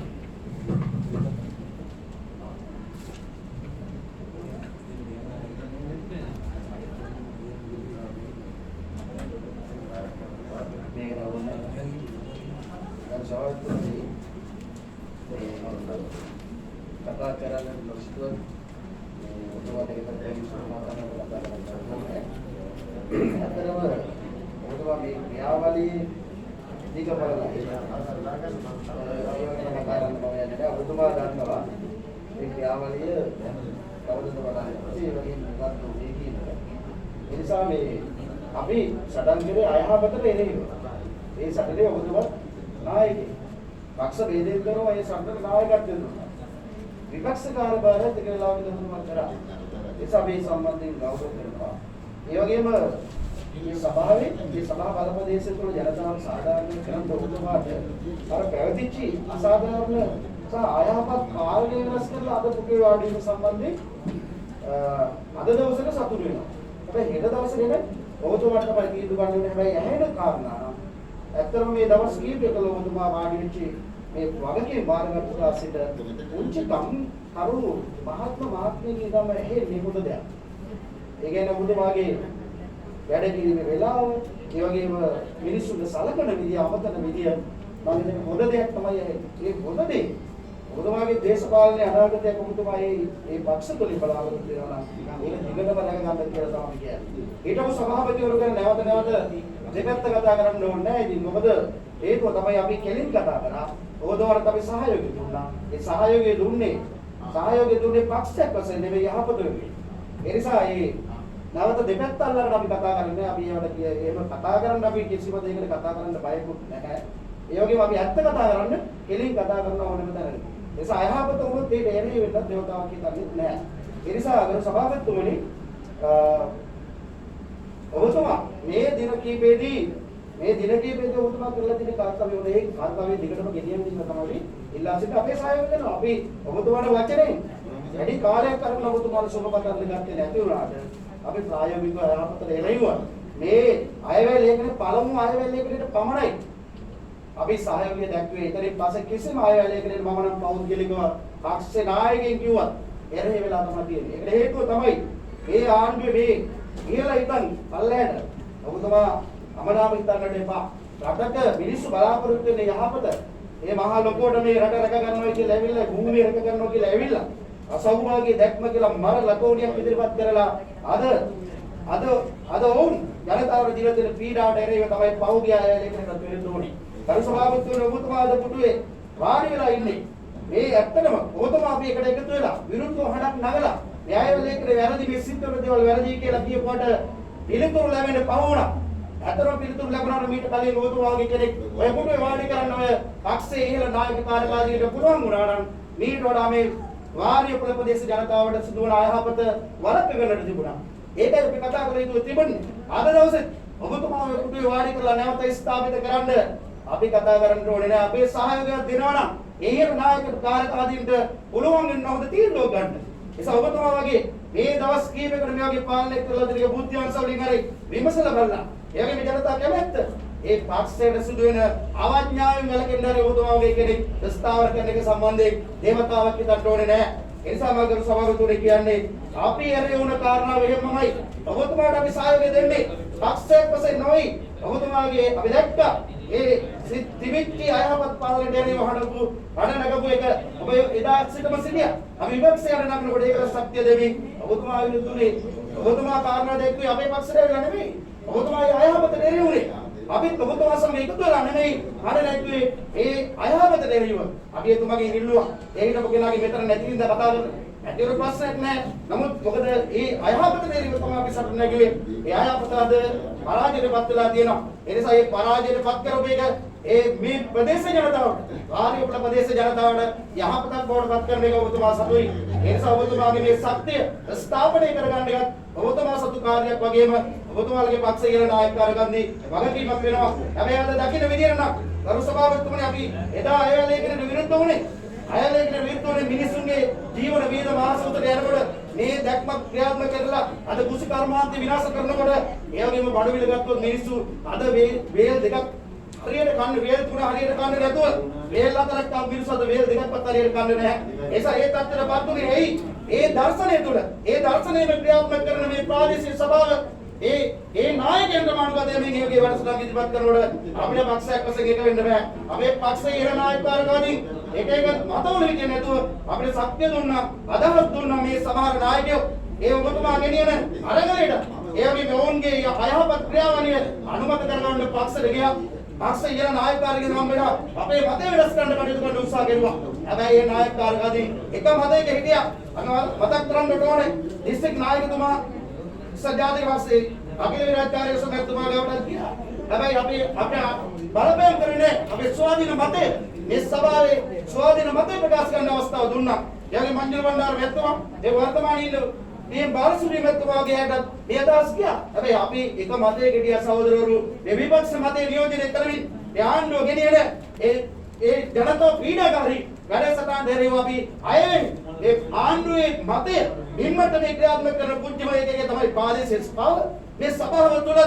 කතා කරන්න නොසිතුව ඔබතුමාට ඒක තමයි අතරම ඔබතුමා මේ ක්‍රියාවලියේ දිග බලලා ඔබතුමා දන්නවා මේ ක්‍රියාවලිය කවදද බලන්නේ ඒ වගේ මොකක්ද මේ කියන්නේ. ඒ නිසා මේ අපි සටන් කරේ අයහපතට එන්නේ. ඒ සටනේ ඔබතුමා නායකයෙක්. පක්ෂ ભેදයෙන් කරනවා ඒ සටනට නායකත්වය දුන්නා. විපක්ෂකාර බාරත් කියලා විදතුමා කරා. ඒ නිසා මේ සම්බන්ධයෙන් ගෞරව කරනවා. ඒ වගේම මේ සභාවේ මේ සභා බලපදේශය තුළ ජනතාව සාධාරණ කරන ඔබතුමාට අර පැවතිච්ච අසාධාරණ සහ අයහපත් කාරණේ වෙනස් කරලා අද පුකේ වාඩි වීම සම්බන්ධයෙන් අද දවසට සතුටු වෙනවා. හැබැයි හෙට දවසේ නෙමෙයි ඔබතුමාට තමයි තීන්දුව ගන්න ඕනේ. හැබැයි ඇහෙන කාරණා නම් ඇත්තටම මේ දවස් කීපයක ඔබතුමා වාඩි වෙච්ච මේ වගකීම් බාරගත්තු දාසිට උන්චි කරුණු මහත්මයාගේ ඉඳන්ම ඇහෙන්නේ මොකද දෙයක්. ඒ කියන්නේ ඔබතුමාගේ වැඩ කිරීමේ වෙලාව, ඒ වගේම මිනිස්සුන්ට සලකන විදිය, අමතන විදිය මම හිතන්නේ හොඳ දෙයක් තමයි ඒ හොඳ දේ. ඔබතුමාගේ දේශපාලනයේ අනාගතයක් ඔබතුමා මේ පක්ෂ තුලින් බලාපොරොත්තු වෙනවා නම් ඒක දිගටම රැක ගන්න කියලා තමයි කියන්නේ. ඊටම සභාපතිවරු ගැන නැවත නැවත දෙපැත්ත කතා කරන්න ඕනේ නැහැ. ඉතින් මොකද හේතුව තමයි අපි කෙලින් කතා කරා. ඔබතුමාට අපි සහයෝගය දුන්නා. ඒ සහයෝගය දුන්නේ පක්ෂයක් වශයෙන් නෙවෙයි යහපත වෙන්නේ. ඒ නිසා මේ නැවත දෙපැත්ත අල්ලගෙන අපි කතා කරන්නේ. අපි ඒවට එහෙම කතා කරන්න අපි කිසිම දෙයකට කතා කරන්න බයකුත් නැහැ. ඒ වගේම අපි ඇත්ත කතා කරන්න කෙලින් කතා කරන ඕනෙම තැනක. ඒ නිසා අයහපත වුණොත් ඒක එරෙහි වෙන්නත් දේවතාවක් හිතන්නේ නැහැ. ඒ නිසා අගර සභාපතිතුමනි ඔබතුමා මේ දින කීපෙදී ඔබතුමා කරලා තියෙන කාර්යය වල ඒ කාර්යය දිගටම ගෙනියන්න ඉන්න තමයි ඉල්ලා සිට අපේ සහයෝගය දෙනවා. අපි ඔබතුමාට වචනේ වැඩි කාලයක් කරගෙන ඔබතුමාට සුබපතන්න ගත්තේ නැති වුණාට අපි ප්‍රායෝගිකව අයහපතට එළෙව්වා. මේ අයවැය ලේඛනයේ පළමු අයවැය ලේඛනයේ පමණයි අපි සහයෝගය දැක්වේ. ඊටරින් පස්සේ කිසිම අයවැය ලේඛනයේ මම නම් පෞද්ගලිකව පක්ෂේ නායකයෙක් කිව්වත් එරෙහි වෙලා තමයි තියෙන්නේ. ඒකට හේතුව තමයි මේ ආණ්ඩුවේ මේ ඉහළ ඉතින් පල්ලයට ඔබතුමා අමනාප හිතන්නට එපා. රටක මිනිස්සු බලාපොරොත්තු වෙන්නේ යහපත. මේ මහා ලොකුවට මේ රට රැක ගන්නවා කියලා ඇවිල්ලා භූමිය රැක ගන්නවා කියලා ඇවිල්ලා අසෞභාගී දැක්ම කියලා මර ලකෝණියක් ඉදිරිපත් කරලා අද ඔවුන් ජනතාවට දීලා තියෙන පීඩාවට එරෙහිව තමයි පෞද්ගලික ආයතනයකට වෙන්න ඕනේ. කරු සභාපතිතුමනි ඔබතුමා අද පුටුවේ වාඩි වෙලා ඉන්නේ. මේ ඇත්තටම ඔබතුමා අපි එකට එකතු වෙලා විරුද්ධව හඬක් නගලා න්‍යාය ලේඛනයේ වැරදි මේ සිද්ධ වෙන දේවල් වැරදි කියලා කියපුවට පිළිතුරු ලැබෙන්න පවුණා. අතරම පිළිතුරු ලැබුණාට මීට කලින් ඔබතුමාගේ කෙනෙක් ඔය පුටුවේ වාඩි කරන්න ඔය පක්ෂයේ ඉහළ නායක කාර්යකාරීට පුළුවන් වුණා නම් මීට වඩා මේ වාරිය ප්‍රදේශ ජනතාවට සිදුවන අයහපත වළක්වන්නට තිබුණා. ඒකයි අපි කතා කරලා ඉතුරු තිබුණේ. අද දවසේ ඔබතුමා ඔය පුටුවේ වාඩි කරලා නැවත ස්ථාපිත කරන්න අපි කතා කරන්න ඕනේ නෑ. අපේ සහයෝගයක් දෙනවා නම් ඉහළ නායක කාර්යකාරීන්ට පුළුවන් වෙන හොඳ තීන්දුවක් ගන්න. ඒසම ඔබතුමා වගේ මේ දවස් කීපයකට මේ වගේ පාලනය කරලා දෙන බුද්ධිවන්ත වලින් හරි විමසලා බලන්න. ඒ වගේ මේ ජනතා කැමැත්ත ඒ පක්ෂයට සිදුවෙන අවඥාවෙන් වැළකෙන්න හරි ඔබතුමා වගේ කෙනෙක් ස්ථාවර කරන එක සම්බන්ධයෙන් දේවතාවක් හිතන්න ඕනේ නෑ. ඒ නිසා මම ගරු සභාපතිතුමනි කියන්නේ අපි ඇරේ වුණ කාරණාව එහෙමමයි. ඔබතුමාට අපි සහයෝගය දෙන්නේ පක්ෂයක් වශයෙන් නොවේ. ඔබතුමාගේ අපි දැක්කා ඒ තිබිච්ච අයහපත් පාලනයට එරෙහිව හඬ නගපු එක ඔබ එදා සිටම සිටියා. අපි විපක්ෂයට නගනකොට ඒකට ශක්තිය දෙමින් ඔබතුමා විරුද්ධුනේ. ඔබතුමා කාරණා දැක්වේ අපේ පක්ෂයට වෙලා නෙමෙයි. ඔබතුමාගේ අයහපත එරෙහිව උනේ. අපිත් ඔබතුමා සමග එකතු වෙලා නෙමෙයි හඬ නැග්ගේ ඒ අයහපත එරෙහිව. අපි එතුමාගෙන් ඉල්ලුවා. ඒ හිටපු කෙනාගේ මෙතන නැති වින්ද කතා කරන්න. ඇතිවර ප්‍රශ්නයක් නැහැ. නමුත් මොකද මේ අයහපත එරෙහිව තමයි අපි සටන නැගුවේ. ඒ අයහපත අද පරාජයටපත් වෙලා තියෙනවා. ඒ නිසා මේ පරාජයටපත් කරපු එක මේ ප්‍රදේශ ජනතාවට වාරිය ප්‍රදේශ ජනතාවට යහපතක් බවට පත් කරන එක ඔබතුමා සතුයි. ඒ නිසා ඔබතුමාගේ මේ ශක්තිය ස්ථාපනය කරගන්න එකත් ඔබතුමා සතු කාර්යයක් වගේම ඔබතුමාගේ පක්ෂ ඉහළ නායකකාරකන්දී වගකීමක් වෙනවා. හැබැයි අද දකින්න විදියට නම් කරු සභාපතිතුමනි අපි එදා අය ලේඛනයට විරුද්ධ වුණේ. අය ලේඛනයට විරුද්ධ වුණේ මිනිසුන්ගේ ජීවන වේද මාසුතට යනකොට මේ දැක්ම ක්‍රියාත්මක කරලා අද කුසි කර්මාන්ත විනාශ කරනකොට ඒ වගේම බඩු විල ගත්තොත් මිනිස්සු අද වේල් දෙකක් හරියට කන්නේ වේල් තුන හරියට කන්නේ නැතුව වේල් හතරක් තව මිනිස්සු අද වේල් දෙකක්වත් හරියට කන්නේ නැහැ. ඒසා ඒ තත්ත්වයටපත් උනේ ඇයි? ඒ දර්ශනය තුල ඒ දර්ශනයෙන් ක්‍රියාත්මක කරන මේ ප්‍රාදේශීය සභාව ඒ නායකයන්ට මානුකදේ මේ නියෝගයේ වැඩසටහන ඉදිරිපත් කරනකොට අපේ පක්ෂයක් වශයෙන් එක වෙන්න බෑ. අපේ පක්ෂයේ ඉහළ නායකකාරකවලින් එක මතවල හිටියේ නැතුව අපිට ශක්තිය දුන්නා, අදහස් දුන්නා මේ සමහර නායකයෝ ඒ ඔබතුමා ගෙනියන අරගලයට ඒ වගේ ඔවුන්ගේ අයහපත් ක්‍රියාවලිය අනුමත කරගන්න පක්ෂෙට ගියා. පක්ෂ ඉහළ නායකකාරකෙන් හම්බෙලා අපේ මතය වෙනස් කරන්න කටයුතු කරන්න උත්සාහ කෙරුවා. හැබැයි ඒ නායකකාරකදී එක මතයක හිටියා. මතක් කරන්න ඕනේ දිස්ත්‍රික් නායකතුමා සජාතික වාසී අකිල විරාජකාරී සමතුමා ගාවට ගියා. හැබැයි අපි බලපෑම් කරන්නේ අපේ ස්වාධීන මතය මේ සභාවේ ස්වාධීන මතය ප්‍රකාශ කරන්න අවස්ථාව දුන්නා. එයාගේ මංජුල බණ්ඩාර මැතිතුමා ඒ වර්තමානයේ ඉන්න මේ බාලසූරිය මැතිතුමාගේ හැටත් මේ අදහස් ගියා. හැබැයි අපි එක මතයක ගියා සහෝදරවරු මේ විපක්ෂ මතය නියෝජනය කරමින් ඒ ආණ්ඩුව ගෙනියන ඒ ජනතාව පීඩාකාරී වැඩසටහන් දෙරේව අපි අයවෙන් ඒ ආණ්ඩුවේ මතය නිම්මට මේ ක්‍රියාත්මක කරන පුජ්‍යමයකගේ තමයි ප්‍රාදේශීය සභාව. මේ සභාව තුළ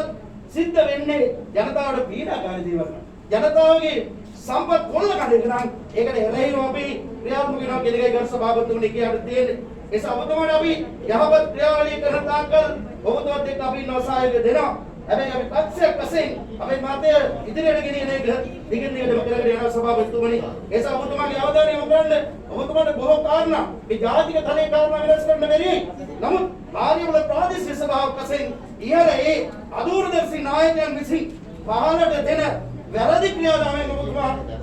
සිද්ධ වෙන්නේ ජනතාවට පීඩාකාරී දේවල්. ජනතාවගේ සම්පත් කොල්ල කඩේක නම් ඒකට එරෙහිව අපි ක්‍රියාත්මක වෙනවා කියන එකයි ගරු සභාපතිතුමනි කියන්න තියෙන්නේ. ඒ සභාවතුමාට අපි යහපත් ක්‍රියාවලිය කරන තාක්කල් ඔබතුමාත් එක්ක අපි සහයෝගය දෙනවා. හැබැයි අපි පක්ෂයක් වශයෙන් අපේ මතය ඉදිරියට ගෙනියන එක දිගින් දිගටම කරගෙන යනවා සභාපතිතුමනි. ඒ නිසා ඔබතුමාගේ අවධානය යොමු කරන්න ඔබතුමාට බොහෝ කාරණා මේ ජාතික තලයේ කාරණා වෙනස් කරන්න බැරි. නමුත් වාරියවල ප්‍රාදේශීය සභාවක් වශයෙන් ඉහළ ඒ අදූරදර්ශී නායකයන් විසින් පහළට දෙන වැරදි ක්‍රියාදාමයෙන්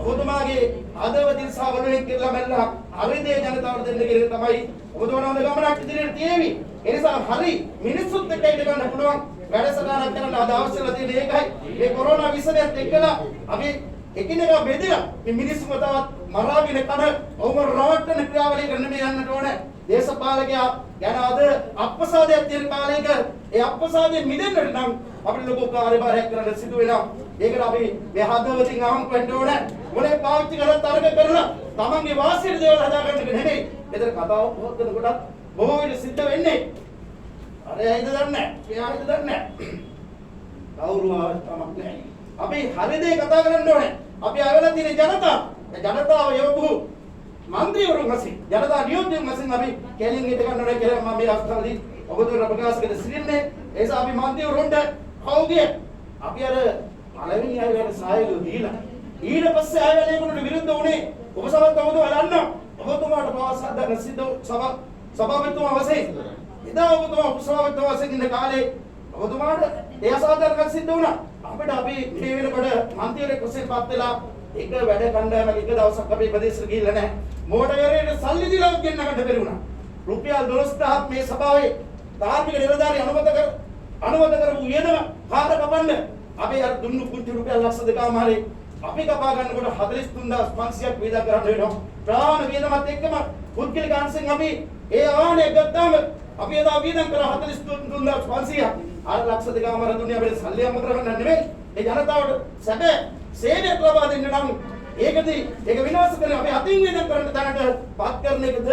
ඔබතුමාගේ අදවදින් සහ වලුවෙන් කියලා මැල්ලා අරිදේ ජනතාවට දෙන්න කියන තමයි ඔබතුමාට හොඳ ගමනක් ඉදිරියට තියෙවි. ඒ නිසා හරි මිනිස්සුත් එක්ක ඉඳ ගන්න පුළුවන් වැඩසටහනක් කරන්න අද අවශ්‍යලා තියෙන ඒකයි. මේ කොරෝනා විශ්වයත් එක්කලා අපි එකිනෙකා බෙදලා මේ මිනිස්සුම තවත් මරාගෙන කන ඔවුන් රවට්ටන ක්‍රියාවලිය කරන්න මේ යන්නට ඕනේ. දේශපාලකයා ගැන අද අප්‍රසාදයක් තියෙන කාලයක ඒ අප්‍රසාදයෙන් මිදෙන්නට නම් අපිට ලොකු කාර්යභාරයක් කරන්න සිදු වෙනවා. ඒකට අපි මේ හදවතින් අවංක වෙන්න ඕනේ. මොලේ පාවිච්චි කරලා තරක කරලා තමන්ගේ වාසියට දේවල් හදාගන්න එක නෙමෙයි. මෙතන කතාව පොත් කරනකොට බොහෝ විට සිද්ධ වෙන්නේ. අර ඇයිද දන්නේ නැහැ. එයායිද දන්නේ නැහැ. කවුරුවත් තමක් නැහැ. අපි හරි දේ කතා කරන්න ඕනේ. අපි ආවලා තියෙන ජනතාව. ඒ ජනතාව යවපු මන්ත්‍රීවරුන් වශයෙන් ජනතා නියෝජ්‍යයන් වශයෙන් අපි කැලින් ඉද ගන්න ඕනේ කියලා මම මේ අවස්ථාවේදී ඔබතුමාට ප්‍රකාශ කර සිටින්නේ. ඒ නිසා අපි මන්ත්‍රීවරුන්ට කවුගේ අපි අර පළවෙනි ආයතන සහයෝගය දීලා ඊට පස්සේ ආයතනයකට විරුද්ධ වුණේ ඔබ සමත් ඔබතුමා දන්නවා. ඔබතුමාට පවසා ගන්න සිද්ධ සභාපතිතුමා වශයෙන් එදා ඔබතුමා උපසභාපතිතුමා වශයෙන් ඉන්න කාලේ ඔබතුමාට ඒ අසාධාරණ සිද්ධ වුණා. අපිට අපි මේ වෙනකොට මන්ත්‍රීවරයෙක් වශයෙන් පත් වෙලා එක වැඩ කණ්ඩායමක එක දවසක් අපේ ප්‍රදේශෙට ගිහිල්ලා නැහැ. මෝටරයට සල්ලි දීලා ගෙන්න ගන්න බැරි වුණා. රුපියල් 12000ක් මේ සභාවේ ධාර්මික නිලධාරී අනුමත කරපු වියදම කාට කපන්න අපි අර දුන්නු කුංචි රුපියල් ලක්ෂ දෙකමාරේ අපි කපා ගන්නකොට 43500ක් වේදම් කරන්න වෙනවා. ප්‍රාණ වේදමත් එක්කම පුද්ගලික අංශෙන් අපි ඒ ආවනේ ගත්තාම අපි එදා වේදම් කරා 43500ක් අර ලක්ෂ දෙකමාර දුන්නේ අපේ සල්ලි අම්ම කරගන්න නෙමෙයි. ඒ ජනතාවට සැබෑ සේවයක් ලබා දෙන්න නම් ඒක විනාශ කරන අපි අතින් වේදම් කරන්න තැනට පත් කරන එකද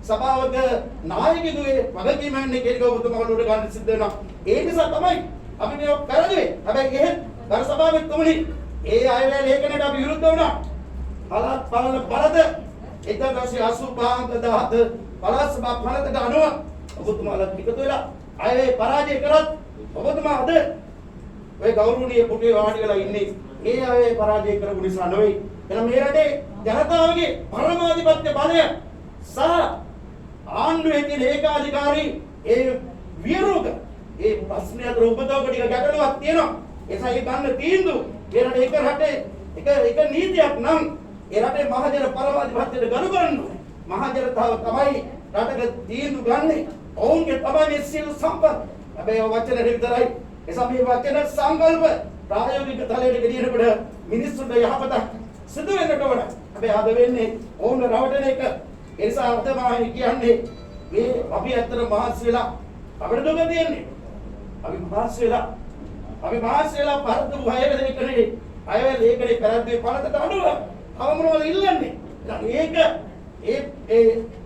සභාවක නායකයෙකුගේ වගකීම වෙන්නේ කියලා ඔබතුමාට ගන්න සිද්ධ වෙනවා. ඒ නිසා තමයි අපි මේක කරන්නේ. හැබැයි එහෙත් ගරු සභාවේ තුමුනි ඒ අයවැය ලේඛනයට අපි විරුද්ධ වුණා. පළාත් පාලන පළාත 1985 පළාත් සභා පළාතට අනුව ඔබතුමාලා එකතු වෙලා අයවැය පරාජය කරත් ඔබතුමා අද ඔය ගෞරවනීය පුටුවේ වාඩි වෙලා ඉන්නේ ඒ අයවැය පරාජය කරපු නිසා නෙවෙයි. එහෙනම් මේ රටේ ජනතාවගේ පරමාධිපත්‍ය බලය සහ ආණ්ඩුවේ තියෙන ඒකාධිකාරී ඒ විරෝධ ඒ ප්‍රශ්න අතර උපදවක ටික ගැටලුවක් තියෙනවා. එසා ඒ ගන්න තීන්දුව ඒ රටේ එක රටේ එක නීතියක් නම් ඒ රටේ මහජන පරමාධිපත්‍යයට ගරු කරන්න ඕනේ. මහජනතාව තමයි රටක තීන්දුව ගන්නෙ. ඔවුන්ගේ තමයි මේ සියලු සම්පත්. හැබැයි ඔය වචන විතරයි. එසා මේ වචන සංකල්ප ප්‍රායෝගික තලයට ගෙනියනකොට මිනිස්සුන්ට යහපතක් සිදු වෙන්නට ඕන. හැබැයි අද වෙන්නේ ඔවුන් රවටන එක. ඒ නිසා තමයි කියන්නේ මේ අපි ඇත්තට මහන්සි වෙලා අපිට දුක තියෙන්නේ. අපි මහන්සි වෙලා පරද්ද වහයගෙන කරේ අයවැය ලේඛනේ පරද්දේ පළතට අනුව අවමනවල ඉල්ලන්නේ.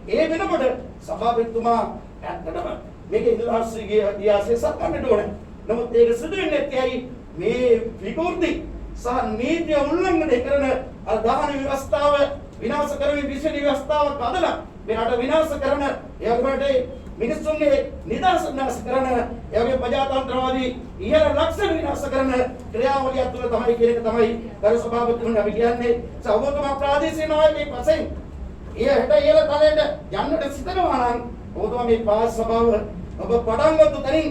ඒ වෙනකොට සභාපතිතුමා ඇත්තටම මේක ඉතිහාසයේ ඉතිහාසයේ සත්‍යන්නට ඕනේ. නමුත් ඒක සිදු වෙන්නේ නැති මේ විකෘති සහ නීතිය උල්ලංඝනය කරන අර දාන ව්‍යවස්ථාව විනාශ කරමින් විශ්ව ව්‍යවස්ථාව කඩලා මේ රට විනාශ කරන එයාගේ මිනිස්සුන්ගේ නිදහස විනාශ කරන එයාගේ ප්‍රජාතන්ත්‍රවාදී ඉහළ ලක්ෂණ විනාශ කරන ක්‍රියාවලිය තුළ තමයි කියන එක තමයි ගරු සභාපතිතුමනි අපි කියන්නේ. සහෝදරතුමා ප්‍රාදේශීය නායකයෙක් වශයෙන් හෙට ඉහළ තලයට යන්නට සිතනවා නම් ඔබතුමා මේ පාස් සභාව ඔබ පටන් ගත්ත තැනින්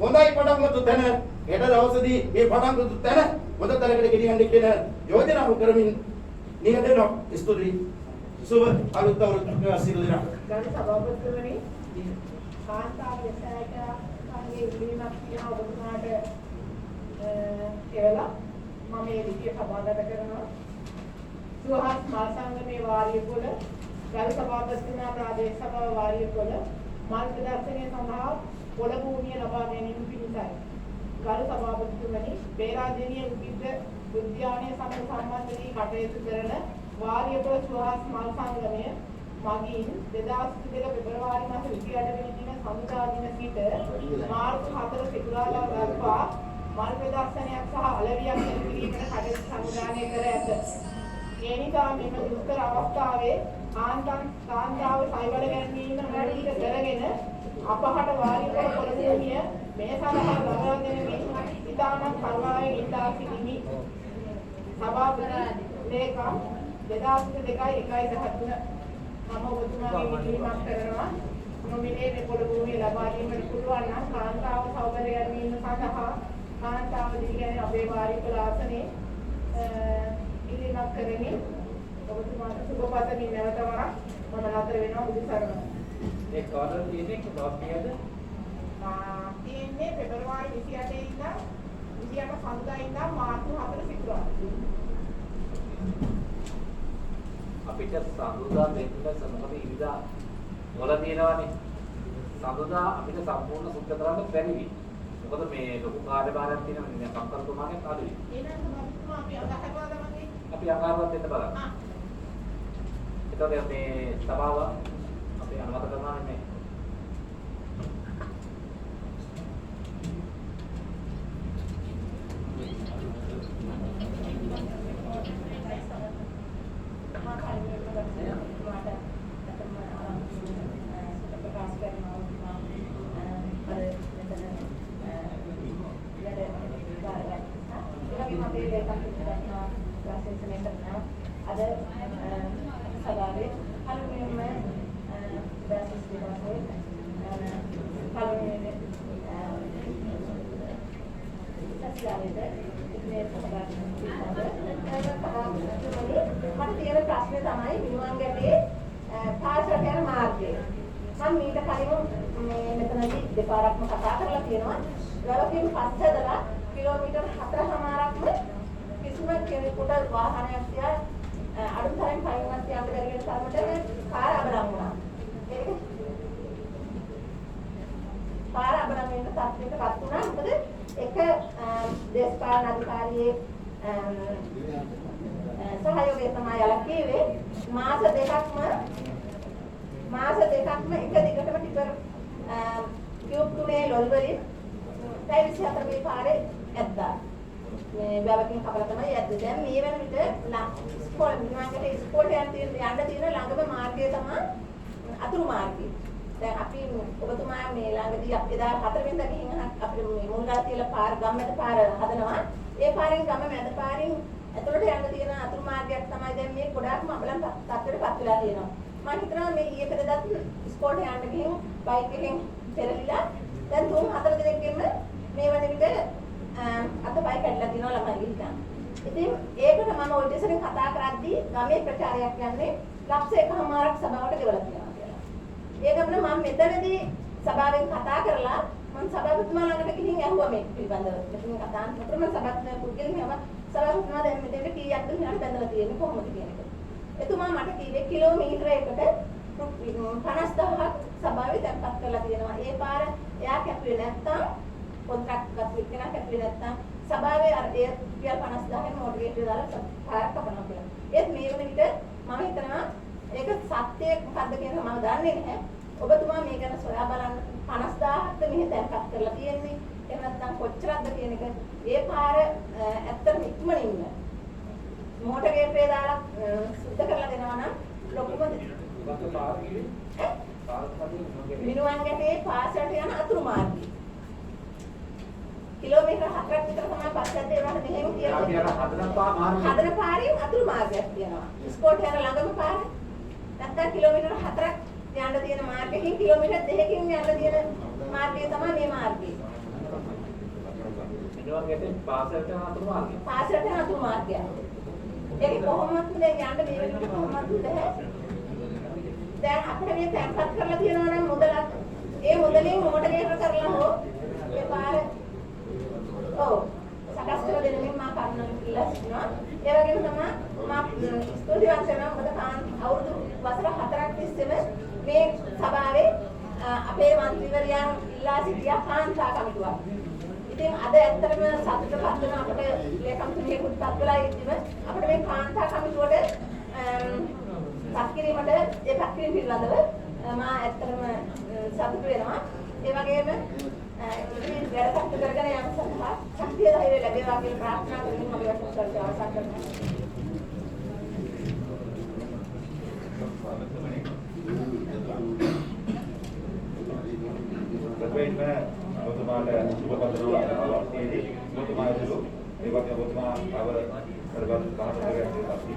හොඳයි පටන් ගත්ත තැන හෙට දවසේදී මේ පටන් ගත්ත තැන හොඳ තැනකට ගෙනියන්න කියන යෝජනාව කරමින් නිහඬව ස්තුතියි. සුබ අලුත් අවුරුද්දක් සිදු වෙනවා. ගරු සභාපතිතුමනි කාන්තාව දෙසයක සංගේ ඉල්ලීමක් තියෙනවා ඔබතුමාට කියලා මම මේ විදිය සභාගත කරනවා. සුවහත් මල් සංගමේ වාරියකොළ ගරු සභාපතිතුමා ප්‍රාදේශ සභාව වාරියකොළ මල් ප්‍රදර්ශනය සඳහා පොළ භූමිය ලබා ගැනීම පිණිසයි. ගරු සභාපතිතුමනි බේරාදෙණිය උද්‍යානය සමග සම්බන්ධ වී කටයුතු කරන වාරියකොළ සුවහත් මල් සංගමය මගින් 2022 පෙබරවාරි මාස 28 වෙනි දින සඳුදා දින සිට මාර්තු 4 සිකුරාදා දක්වා මල් ප්‍රදර්ශනයක් සහ අලවියක් නිර්මාණය කටයුතු සංවිධානය කර ඇත. ඒ නිසා මෙම දුෂ්කර අවස්ථාවේ කාන්තාව සයිවල ගැනීම මූලික කරගෙන අපහට වාරියකොළ පොළ භූමිය මේ සඳහා ලබා දෙන ඉතාමත් කරුණාවෙන් ඉල්ලා සිටිමි. සභාපති ලේකම් 2002-1-13 මම ඔබතුමාගේ ඉල්ලීමක් කරනවා. නොමිලේ මේ පොළ භූමිය ලබා දීමට පුළුවන් නම් කාන්තාව සෞඛ්‍ය ගැනීම සඳහා කාන්තාව දිගැන අපේ වාරියකොළ ආසනයේ ඉල්ලීමක් කරමින් ඔබතුමාට සුබ පතමින් නැවත වරක් මම නතර වෙනවා. බුදු සරණයි. ඒ කාලේ තියෙන්නේ කොහොමද? තියෙන්නේ පෙබරවාරි 28 ඉඳන් 28 සඳුදා ඉඳන් මාර්තු 4 සිකුරාදා. අපිට සඳුදා දෙන්න සමහර ඉරිදා වල තියෙනවානේ. සඳුදා අපිට සම්පූර්ණ සුද්ධ කරන්න බැරි වෙයි. මොකද මේ ලොකු කාර්යභාරයක් තියෙනවා නේ කම්කරුතුමාගේ අඩුයි. අපි අඟහරුවක් දෙන්න බලන්න. ඒතකොට මේ සභාව අපි අනුමත කරනවා මේ මට තියෙන ප්‍රශ්නේ තමයි විනුවන්ගටේ පාසලට යන මාර්ගය. මම මීට කලින් මේ මෙතනදී දෙපාරක්ම කතා කරලා තියෙනවා. වැවකින් පස්සදලා කිලෝමීටර් 4කමාරක්ම කිසිම කෙනෙකුට වාහනයක් තියා අඩුතරෙන් පයින්වත් යන්න බැරි වෙන තරමට පාර අබලම් වුණා. ඒක පාර අබලම් වෙන තත්ත්වයකටපත් වුණා. මොකද එක දේශපාලන අධිකාරියේ සහයෝගය තමයි යාලා කිව්වේ මාස දෙකක්ම එක දිගටම ටිකර් කියුබ් තුනේ ලොල් වලින් පැය 24 මේ පාරේ ඇද්දා. මේ බබකින් කපලා තමයි ඇද්දේ. දැන් මේ වෙන විට ඉස්කෝලේ යන්න තියෙන ළඟම මාර්ගය තමයි අතුරු මාර්ගය. දැන් අපි ඔබතුමා මේ ළඟදී එදා 4 වෙනිදා ගිහින් අපිට මේ මුල්ගල තියලා පාර ගම්මැද පාර හදනවා. ඒ පාරෙන් ගම මැද පාරෙන් ඇතුළට යන්න තියෙන අතුරු මාර්ගයක් තමයි දැන් මේ ගොඩාක්ම අපලම් තත්ත්වයටපත් වෙලා තියෙනවා. මම හිතනවා මේ ඊයේ පෙරේදාත් ඉස්කෝලේ යන්න ගිහින් බයික් එකෙන් පෙරලිලා දැන් 3-4 දිනකින්ම මේ වන විට අතපය කැඩලා තියෙනවා ළමයි ගිහින්. ඉතින් ඒකට මම ඔය දෙසෙන් කතා කරද්දී ගමේ ප්‍රචාරයක් යන්නේ ලක්ෂ 1කමාරක් සභාවට ගෙවලා තියෙනවා කියලා. ඒ ගමන මම මෙතනදී සභාවෙන් කතා කරලා මම සභාපතිතුමා ළඟට ගිහින් ඇහුවා මේ පිළිබඳව. මෙතන කතා කරනකොට මම සභාපතිතුමා පුද්ගලයන් හැම සභාපතිතුමා දැන් මෙතන කීයක් දුන්නාට බැඳලා තියෙන්නේ කොහොමද කියන එක. එතුමා මට කිව්වේ කිලෝමීටරයකට 50000ක් සභාවේ තැන්පත් කරලා තියෙනවා. ඒ පාර එයා කැපුවේ නැත්තම් කොන්ත්‍රාක්ට් ගත්ත කෙනා කැපුවේ නැත්තම් සභාවේ අර ඒ රුපියල් 50000න් මොඩරේටර් දාලා පාරක් කපනවා කියලා. ඒත් මේ වන විට මම හිතනවා ඒක සත්‍යයක් මොකද්ද කියන මම දන්නේ නැහැ. ඔබතුමා මේ ගැන සොයා බලන්න 50000ක්ද මෙහි තැන්පත් කරලා තියෙන්නේ. එහෙම නැත්නම් කොච්චරක්ද කියන එක ඒ පාර ඇත්තටම ඉක්මනින්ම මෝටර් ගේට්ටුවේ දාලා සුද්ධ කරලා දෙනවා නම් ලොකුම මිනුවන්ගටේ පාසලට යන අතුරු මාර්ගය. කිලෝමීටර් 4ක් විතර තමයි පස්සට ඒවට මෙහෙම කියලා. අපි අර හදන පාරෙන් අතුරු මාර්ගයක් තියෙනවා. ඉස්කෝලේ යන ළඟම පාර. නැත්නම් කිලෝමීටර් 4ක් යන්න තියෙන මාර්ගයකින් කිලෝමීටර් 2කින් යන්න තියෙන මාර්ගය තමයි මේ මාර්ගය. මිනුවන්ගටේ පාසලට යන අතුරු මාර්ගය. පාසලට යන අතුරු මාර්ගය. ඒක කොහොමද දැන් යන්න මේ වෙනකොට කොහොමද බෑ. දැන් අපිට මේ තැන්පත් කරලා තියෙනවා නම් මුදලක් ඒ මුදලෙන් මොකට ගේටර කරලා හෝ ඒ පාර ඔව් සකස් කරලා දෙන්න මම කන්න ඉල්ලා සිටිනවා. ඒ වගේම තමයි මම ස්තුතිවන්ත වෙනවා. මොකද අවුරුදු වසර 4ක් තිස්සේම මේ සභාවේ අපේ මන්ත්‍රීවරයන් ඉල්ලා සිටියා කාන්තා කමිටුවක්. ඉතින් අද ඇත්තටම සතුටුපත් වෙන අපිට ලේකම්තුමියකුත් පත් වෙලා ඉඳිම අපිට මේ කාන්තා කමිටුවට පත්කිරීමට ඒ පත්කිරීම පිළිබඳව මම ඇත්තටම සතුටු වෙනවා. ඒ වගේම ඉතින් වැඩ කටයුතු කරගෙන යන සඳහා ශක්තිය ධෛර්යය ලැබේවා කියලා ප්‍රාර්ථනා කරමින් මම වචන කතා අවසන් කරනවා. ඔබතුමාට සුබපතනවා අවස්ථයේදී ඔබතුමා ඇතුළු ඒ වගේම ඔබතුමා අව කරගත් සහකාරයෙන්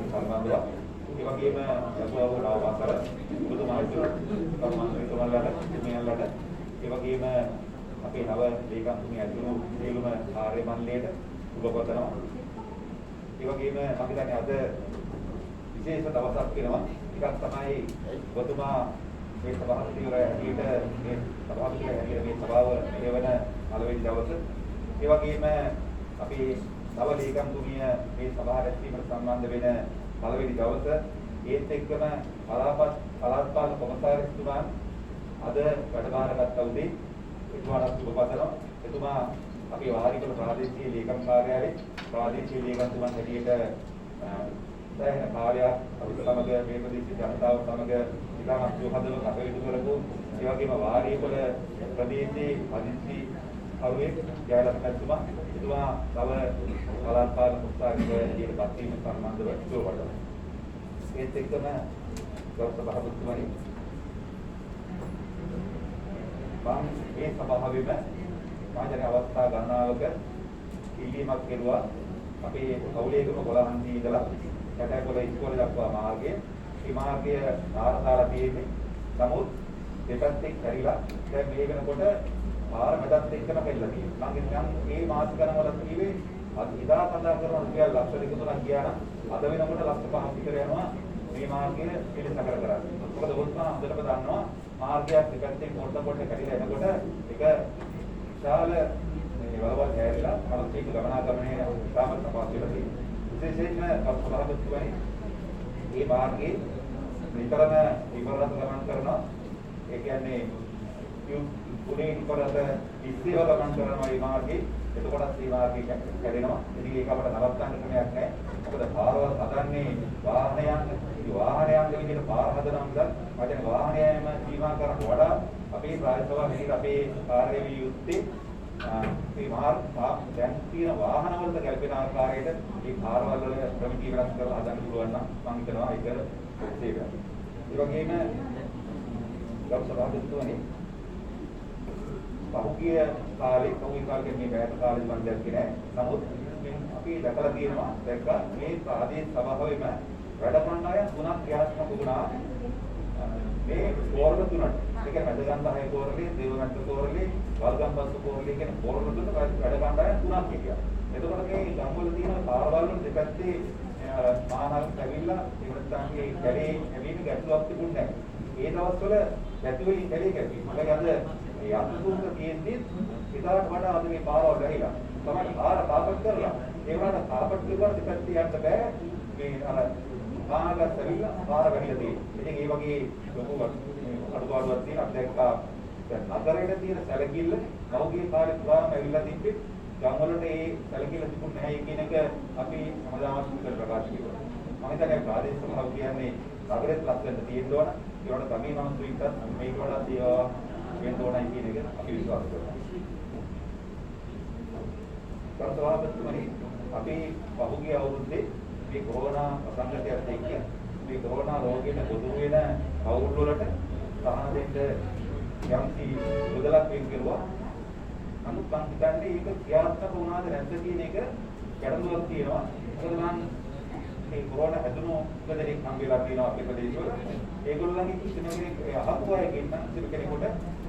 සම්බන්ධව ඒ වගේම යතුව නාවකර ඔබතුමා ඇතුළු කර්මන්තවලට මෙයන්ලට ඒ වගේම අපේ නව ලේකම්තුමිය ඇතුළු සියලුම කාර්ය මණ්ඩලයට සුබපතනවා. ඒ වගේම අපි දැන් අද විශේෂ දවසක් වෙනවා. ටිකක් තමයි ඔබතුමා මේ සභාපතිවරයා හැටියට මේ සභාපතිවරයා හැටියට මේ සභාව මෙහෙවන පළවෙනි දවස. ඒ වගේම අපි නව ලේකම්තුමිය මේ සභාව රැස්වීමට සම්බන්ධ වෙන පළවෙනි දවස. ඒත් එක්කම පළාත් පාලන කොමසාරිස්තුමා අද වැඩබාරගත් උදේ එතුමාට සුබපතනවා. එතුමා අපි වාරිකල ප්‍රාදේශීය ලේකම් කාර්යාලයේ ප්‍රාදේශීය ලේකම්තුමන් හැටියට දැන් කාර්යයක් අපිට සමග මේ ප්‍රදේශ ජනතාව සමග ඉතාමත් සුවහදව කටයුතු කරපු ඒ වගේම වාරිකල ප්‍රදේශයේ අදිසි කරුවෙක් ජයලක්ෂණතුමා එතුමා තව කලාපාලන උත්සාහයක හැටියට පත් වීම සම්බන්ධව සුවපතනවා. ඒත් එක්කම ගෞරව සභාපතිතුමනි මම මේ සභාවෙම මාජන අවස්ථා ගණනාවක ඉල්ලීමක් කෙරුවා අපේ කවුලේකම 12 ඉඳලා කැටකොළ ඉස්කෝලේ දක්වා මාර්ගය මේ මාර්ගය ආරදාලා තියෙන්නේ. නමුත් දෙපැත්තෙන් හැරිලා දැන් මේ වෙනකොට පාර මැදත් එක්කම කෙල්ලලා තියෙනවා. මම කියන්නේ මේ මාස ගණන්වල කිව්වේ අද ඉදා සඳහන් කරන රුපියල් ලක්ෂ 2-3ක් ගියා නම් අද වෙනකොට ලක්ෂ 5ක් විතර යනවා මේ මාර්ගය පිළිසකර කරන්නේ. මොකද ඔස්මා හොඳටම දන්නවා මාර්ගයක් දෙපැත්තෙන් පොඩ කැඩිලා එනකොට ඒක විශාල මේ වලවල් හැරිලා මානසික ගමනාගමනයේ ඉතාමත් අපහසු වෙලා තියෙනවා. විශේෂයෙන්ම සභාපතිතුමනි මේ මාර්ගයේ විතරම විවරණ ගමන් කරනවා. ඒ කියන්නේ පුනේ ඉපරත ඉස්සෙව ගමන් කරනවා මේ මාර්ගයේ. එතකොටත් මේ මාර්ගය කැඩෙනවා. ඉතින් ඒක අපිට නවත්තන්න ක්‍රමයක් නැහැ. මොකද පාරවල් හදන්නේ වාහනයන් විදිහට පාර හදනවා මිසක් මචං වාහනයම සීමා කරන්න වඩා අපේ ප්‍රායෝගිකව මෙහෙට අපේ කාර්ය විය යුත්තේ මේ දැන් තියෙන වාහන වලට ගැලපෙන ආකාරයට මේ පාරවල් වල ප්‍රමිතිය වෙනස් කරලා හදන්න පුළුවන් නම් මම හිතනවා ඒක සේවයක්. ඒ වගේම ගම් සභාපතිතුමනි පහුගිය කාලේ මේ වැට කාලේ මම දැක්කේ නැහැ. නමුත් අපි දැකලා තියෙනවා මේ ප්‍රාදේශීය සභාවෙම වැඩ කණ්ඩායම් තුනක් ක්‍රියාත්මක වුණා. මේ කෝරළ තුනට. ඒ කියන්නේ මැදගන්ධහය කෝරළේ, දේවමැත්ත කෝරළේ, වල්ගම්බස්ස කෝරළේ කියන කෝරළ තුන වැඩ කණ්ඩායම් තුනක් හිටියා. එතකොට මේ ගම්වල තියෙන පාරවල් වල දෙපැත්තේ මානවක ඇවිල්ලා ඉවරත්තාන්ගේ කැලේ ඇවිත් ගැටලුවක් තිබුණේ නැහැ. ඒ දවස්වල ගැටලුවේ කැලේ කැපි. මම අද මේ අතුරුක තියෙද්දි ඉතාලට වඩා අද මේ පාරවල් වැහිලා. තමයි පාර කාපට් කරලා. ඒ වුණාට කාපට් කරලා දෙපැත්තේ යන්න බෑ. මේ අර කාගස් ඇවිල්ලා පාර වැහිලා තියෙනවා. ඉතින් ඒ වගේ ලොකු අඩුපාඩුවක් තියෙන අත්දැක්කා. දැන් නගරයේ තියෙන සැලකිල්ල මෞගිය කාලේ පුරාම ඇවිල්ලා තිබ්බේ. ගම් වලට ඒ සැලකිල්ල තිබුණ නැහැ කියන එක අපි සමාජාමත් විතර ප්‍රකාශ කරනවා. මම හිතන්නේ ප්‍රාදේශීය සභාව කියන්නේ නගරෙත් ලස්සනට තියෙන්න ඕන. ඒවට තමයි මම සුවිතත් මේක වඩා තියවා වෙන්න ඕනයි කියන එක අපි විශ්වාස කරනවා. සභාපතිතුමනි අපි පහුගිය අවුරුද්දේ මේ කොරෝනා සංකටයත් එක්ක මේ කොරෝනා රෝගයෙන් ගොදුරු වෙන කවුරු වලට සහන දෙන්න යම්සි මුදලක් වෙන් කෙරුවා. නමුත් මම හිතන්නේ ඒක ක්‍රියාත්මක වුණාද නැද්ද කියන එක ගැටලුවක් තියෙනවා. මොකද මම මේ කොරෝනා හැදුණු උපදෙනෙක් හම්බෙලා තියෙනවා අපේ ප්‍රදේශවල. ඒගොල්ලන්ගේ කිසිම කෙනෙක් අහපු අයගෙන් නම් කිසිම කෙනෙකුට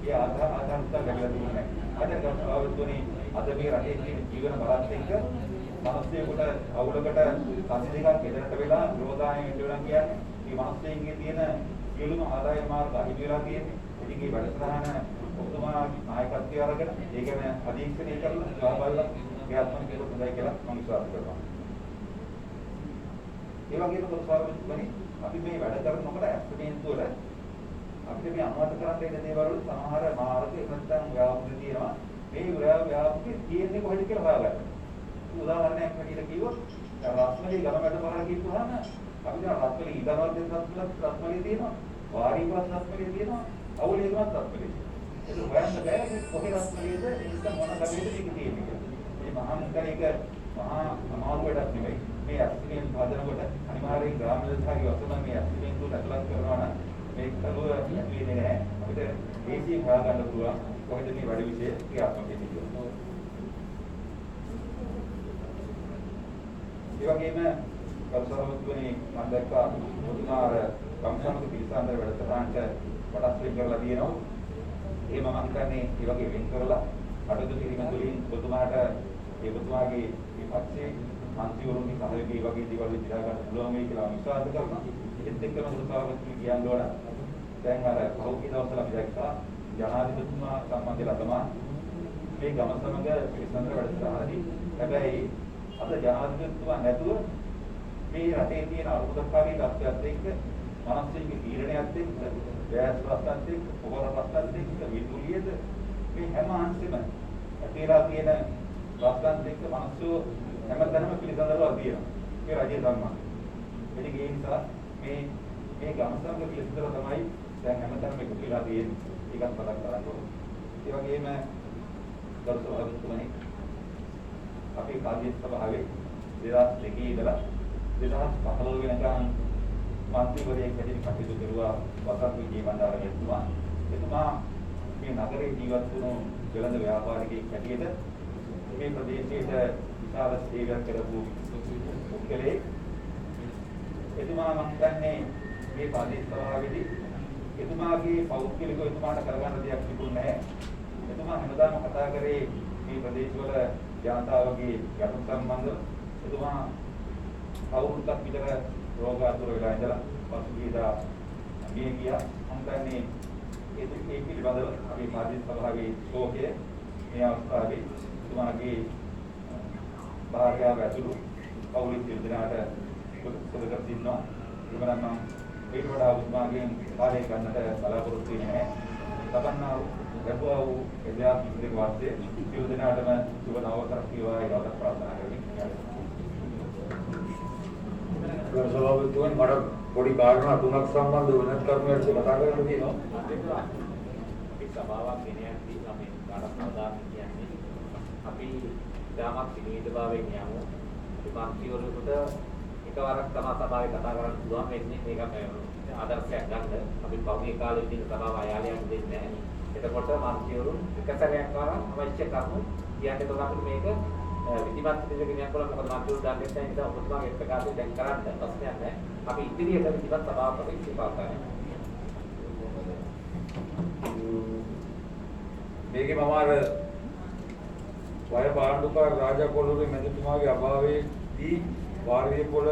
ඒ ආධාර උත්තර ලැබිලා තිබුණේ නැහැ. අද ගම්වලදී අද මේ රටේ තියෙන ජීවන බලත් එක්ක මිනිස්සුන්ට අවුලකට සති දෙකක් එදරට වෙලා විරෝධායන වෙනවා කියන්නේ මේ මිනිස්සුන්ගේ තියෙන සියලුම ආදාය මාර්ග අහිමි වෙලා තියෙන්නේ. ඉතින් මේ වැඩසටහන ඔබතුමාගේ නායකත්වය අරගෙන ඒ කියන්නේ අධීක්ෂණය කරලා සහභාගීලා ක්‍රියාත්මක කෙරුවොත් හොඳයි කියලා මම විශ්වාස කරනවා. ඒ වගේම සභාපතිතුමනි අපි මේ වැඩ කරනකොට ඇස්තමේන්තුව වල අපිට මේ අනුමත කරන්න ඉන්න දේවල් වල සමහර මාර්ග නැත්නම් ව්‍යාපෘති තියෙනවා. මේ ව්‍යාපෘති තියෙන්නේ කොහෙද කියලා හොයාගන්න. උදාහරණයක් විදිහට කිව්වොත් රත්මලී ගමකට පාර කියපුවාම අපිට රත්මලී ඊදවල් දෙකක් රත්මලී තියෙනවා. වාරීපත් රත්මලී තියෙනවා. අවුලේකමත් රත්මලී. ඒක හොයන්න බෑ කොහේ රත්මලීද ඒක මොන ගමේද මේක තියෙන්නේ කියලා. මේ මහා මුද්දරේක මහා අමාරු වැඩක් නෙවෙයි. මේ ඇස්තිමෙන් හදනකොට අනිවාර්යෙන් ග්‍රාම විභාගයේ වසන මේ ඇස්තිමෙන් තුල ඇතුළත් කරනවා නම් මේ කරුව වෙන්නේ නැහැ. අපිට ඒකේ හොයාගන්න පුළුවන් කොහෙද මේ වැඩ විශේෂ ක්‍රියාත්මක වෙන්නේ කියලා. ඒ වගේම කල්සරවතුනේ මම දැක්කා මුතුමාර කම්සමක පිළිසඳර වැඩසටහනට කොටස් වෙන් කරලා තියෙනවා. ඒ මම හිතන්නේ ඒ වගේ වෙන් කරලා අඩුදු කිරීම තුළින් මුතුමාට ඒ මුතුමාගේ මේ පක්ෂේ මන්ත්‍රීවරුන්ගේ සහයෝගය වගේ දේවල් විචාර ගන්න පුළුවන් වෙයි කියලා විශ්වාස කරනවා. ඒත් එක්කම මුතුමාවතුනේ කියන්න ඕන. දැන් අර පහුගිය දවස්වල අපි දැක්කා ජනාධිපතිතුමා සම්බන්ධලා තමයි මේ ගම සමග පිළිසඳර වැඩසටහනදී හැබැයි අද ජනාධිපතිතුමා නැතුව මේ රටේ තියෙන අරුතකාරී තත්ත්වයත් එක්ක මනසෙන්ගේ තීරණයත් එක්ක වැස් ප්‍රශ්නත් එක්ක පොහොර ප්‍රශ්නත් එක්ක විදුලියද මේ හැම අංශෙම ඇතිලා තියෙන ප්‍රශ්නත් එක්ක මනසෝ හැමතැනම පිළිසඳරලා තියෙනවා. මේ රජයේ ධර්ම. ඒ නිසා මේ ගමසංග පිළිසඳර තමයි දැන් හැමතැනම එකතු වෙලා තියෙන්නේ. ඒකත් මතක් කරගන්න ඕනේ. ඒ වගේම ගරු සභාපතිතුමනි අපේ කාර්ය සභාවේ 2002 ඉඳලා 2015 වෙනකන් මන්ත්‍රීවරයෙක් හැටියට කටයුතු කරුවා වසන්ත විජේබණ්ඩාර එතුමා. එතුමා මේ නගරේ ජීවත් වුණු වෙළඳ ව්‍යාපාරිකයෙක් හැටියට මේ ප්‍රදේශයේ විශාල සේවයක් කරපු පුද්ගලයෙක්. එතුමා මම හිතන්නේ මේ ප්‍රදේශ සභාවේදී එතුමාගේ පෞද්ගලිකව එතුමාට කරගන්න දෙයක් තිබුණේ නැහැ. එතුමා හැමදාම කතා කරේ මේ ප්‍රදේශවල ජනතාවගේ ගැටුම් සම්බන්ධව. එතුමා අවුරුද්දක් විතර රෝගාතුර වෙලා ඉඳලා පසුගියදා මිය ගියා. මම හිතන්නේ ඒ පිළිබඳව අපේ ප්‍රදේශ සභාවේ ශෝකය මේ අවස්ථාවේ එතුමාගේ භාර්යාව ඇතුළු පවුලේ සියලු දෙනාට සුබ කර සිටිනවා. ඒකනම් මම ඊට වඩා උතුමාගෙන් කාර්යය ගන්නට බලාපොරොත්තු වෙන්නේ නැහැ. තපන්නා ලැබුවා වූ එදියාපිට වාස්තේ සියලු දෙනාටම සුබ නවවසරක් වේවා කියලා ප්‍රාර්ථනා කරමි. සභාපතිතුමනි මට පොඩි කාරණා තුනක් සම්බන්ධව වෙනත් කරුණු වලට කතා කරන්න තියෙනවා. අපි සභාවක් ගෙනයන්දී අපි කාටත් අවධානය කියන්නේ අපි ධාමක් විනීතභාවයෙන් යමු. අපි මන්ත්‍රීවරුන්ට එකවරක් තමයි සභාවේ කතා කරන්න පුළුවන් වෙන්නේ. මේක ආදර්ශයක් ගන්න. අපි පෞද්ගලික කාලේ විදිහට සභාව ආයාලයක් දෙන්නේ නැහැ. එතකොට මන්ත්‍රීවරුන් එක සැරයක් වරන් අවශ්‍ය කරුණු කියන්නේ එතකොට අපිට මේක විධිමත් විදිහට ගෙනියන්න පුළුවන්. මොකද මන්ත්‍රීවරු දන්නේ නැහැ. ඒ නිසා ඔබතුමාගේ ප්‍රකාශය දැන් කරන්න ප්‍රශ්නයක් නැහැ. අපි ඉදිරියට විධිමත් සභාවක් අපිට ඉස්පාවතයි. මේකේ මම අර වය පාණ්ඩුකාර රාජා කොල්ලුගේ මැතිතුමාගේ අභාවයේදී වාර්ය පොළ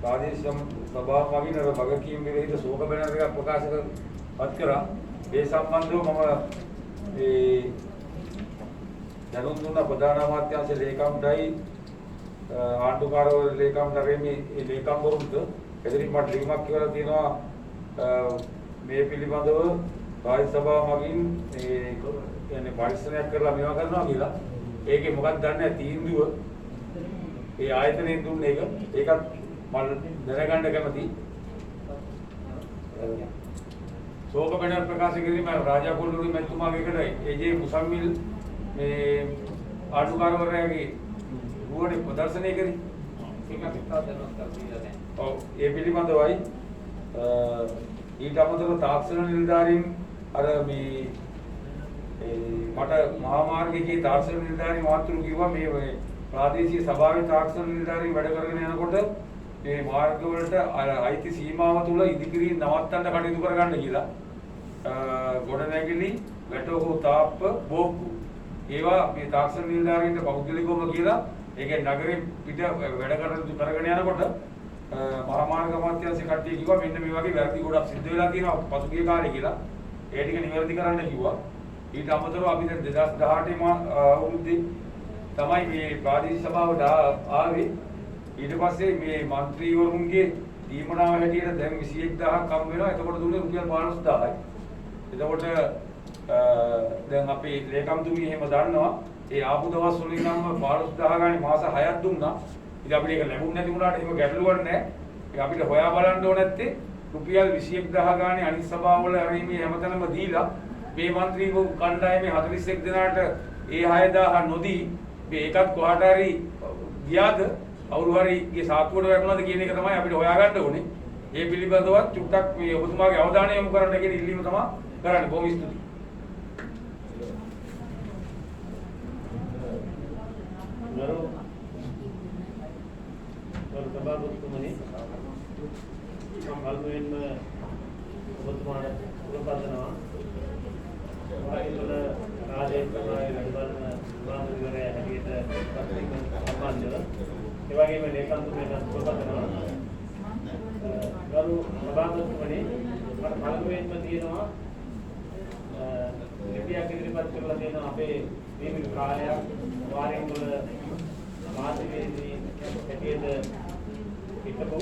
ප්‍රාදේශීය සභාව මගින් අර වගකීම් විරහිත ශෝක බැනර් එකක් ප්‍රකාශපත් කරා. ඒ සම්බන්ධව මම ඒ දැනුම් දුන්න ප්‍රධාන අමාත්‍යාංශ ලේකම්ටයි ආණ්ඩුකාරවරු ලේකම්ටරේ මේ ලේකම්වරුන්ට එදිරින් මට ලියුමක් කියලා තියෙනවා මේ පිළිබඳව රාජ්‍ය සභාව මගින් ඒ කියන්නේ පරිස්සමයක් කරලා මේවා කරනවා කියලා. ඒකේ මොකක්ද දන්නේ තීන්දුව ඒ ආයතනයෙන් දුන්න එක. ඒකත් මම දැනගන්න කැමතියි. ශෝක බැනර් ප්‍රකාශ කිරීම රාජා කොල්ලුගේ මැතිතුමාගේ එකට ඒජේ මුසම්මිල් මේ ආණ්ඩුකාරවරයාගේ රුවනේ ප්‍රදර්ශනය කරේ. ඒක අපි තාම දැනුවත් කරලා නැහැ. ඔව් ඒ පිළිබඳවයි ඊට අමතරව තාක්ෂණ නිලධාරීන් අර මේ මට මහා මාර්ගයේ තාක්ෂණ නිලධාරී මාතෘ කිව්වා මේ ප්‍රාදේශීය සභාවේ තාක්ෂණ නිලධාරීන් වැඩ කරගෙන යනකොට මේ මාර්ග වලට අයිති සීමාව තුල ඉදිකිරි නවත්තන්න කටයුතු කරගන්න කියලා. ගොඩනැගිලි වැටහු තාප්ප බෝක්කු ඒවා මේ තාක්ෂණ නිලධාරීන්ට පෞද්ගලිකවම කියලා ඒකේ නගරේ පිට වැඩ කරගෙන යනකොට මහා මාර්ග අමාත්‍යාංශ කට්ටිය කිව්වා මෙන්න මේ වගේ වැරදි ගොඩක් සිද්ධ වෙලා තියෙනවා පසුගිය කාලේ කියලා. ඒ ටික නිවැරදි කරන්න කිව්වා. ඊට අමතරව අපි දැන් 2018 අවුරුද්දේ තමයි මේ ප්‍රාදේශීය සභාවට ආවේ. ඊට පස්සේ මේ മന്ത്രിවරුන්ගේ දීමනාව හැටියට දැන් 21000ක් හම් වෙනවා. එතකොට දුන්නේ රුපියල් 15000යි. එතකොට දැන් අපි ලේකම්තුමිය එහෙම දන්නවා. ඒ ආපු දවස් වලින් නම් 15000 ගානේ මාස 6ක් දුන්නා. ඉතින් අපිට ඒක ලැබුණ නැති වුණාට එහෙම ගැටලුවක් නැහැ. ඒක අපිට හොයා බලන්න ඕන නැත්තේ රුපියල් 21000 ගානේ අනිත් සභාවවල හරීමේ හැමතැනම දීලා මේ മന്ത്രിවරු කණ්ඩායමේ 41 දෙනාට ඒ 6000 නොදී මේ එකත් කොහාට හරි ගියාද අවුරු හරිගේ සාක්කුවට වැටුණාද කියන එක තමයි අපිට හොයාගන්න ඕනේ. ඒ පිළිබඳවත් චුට්ටක් මේ ඔබතුමාගේ අවධානය යොමු කරන්න කියන ඉල්ලීම තමයි කරන්නේ. බොහොම ස්තුතියි. සභාපතිතුමනි මල්වෙන්න ඔබතුමාට පුරපදනවා වයිවල ආදේශ ප්‍රමාණය ලැබවන මානවිකරය හැටියට සම්බන්ධව ඒ වගේම ලේකම්තුමියට පුරපදනවා ගරු සභාපතිතුමනි මට පළමුවෙන්ම තියෙනවා ලිපියක් ඉදිරිපත් කරලා තියෙනවා අපේ දීර්ඝ කාලයක් වාරයෙන් වල මාධ්‍යවේදී හැටියට හිටපු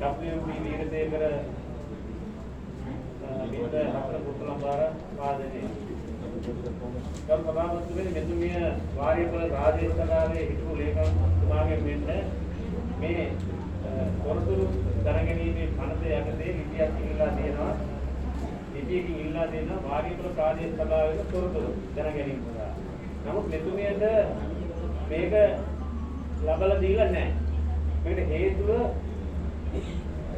WB වීරසේකර මිත්‍ර හතර පුතුලම්බාර වාදනයේ ගල් සභාපතිතුමනි මෙතුමිය වාරියපල රාජේෂ් සභාවේ හිටපු ලේකම්තුමාගෙන් මෙන්න මේ තොරතුරු දැනගැනීමේ පනත යටතේ ලිපියක් ඉල්ලා දෙනවා. ලිපියකින් ඉල්ලා දෙනවා වාරියපල රාජේෂ් සභාවේ තොරතුරු දැනගැනීම සඳහා. නමුත් මෙතුමියට මේක ලබලා දීලා නැහැ. මේකට හේතුව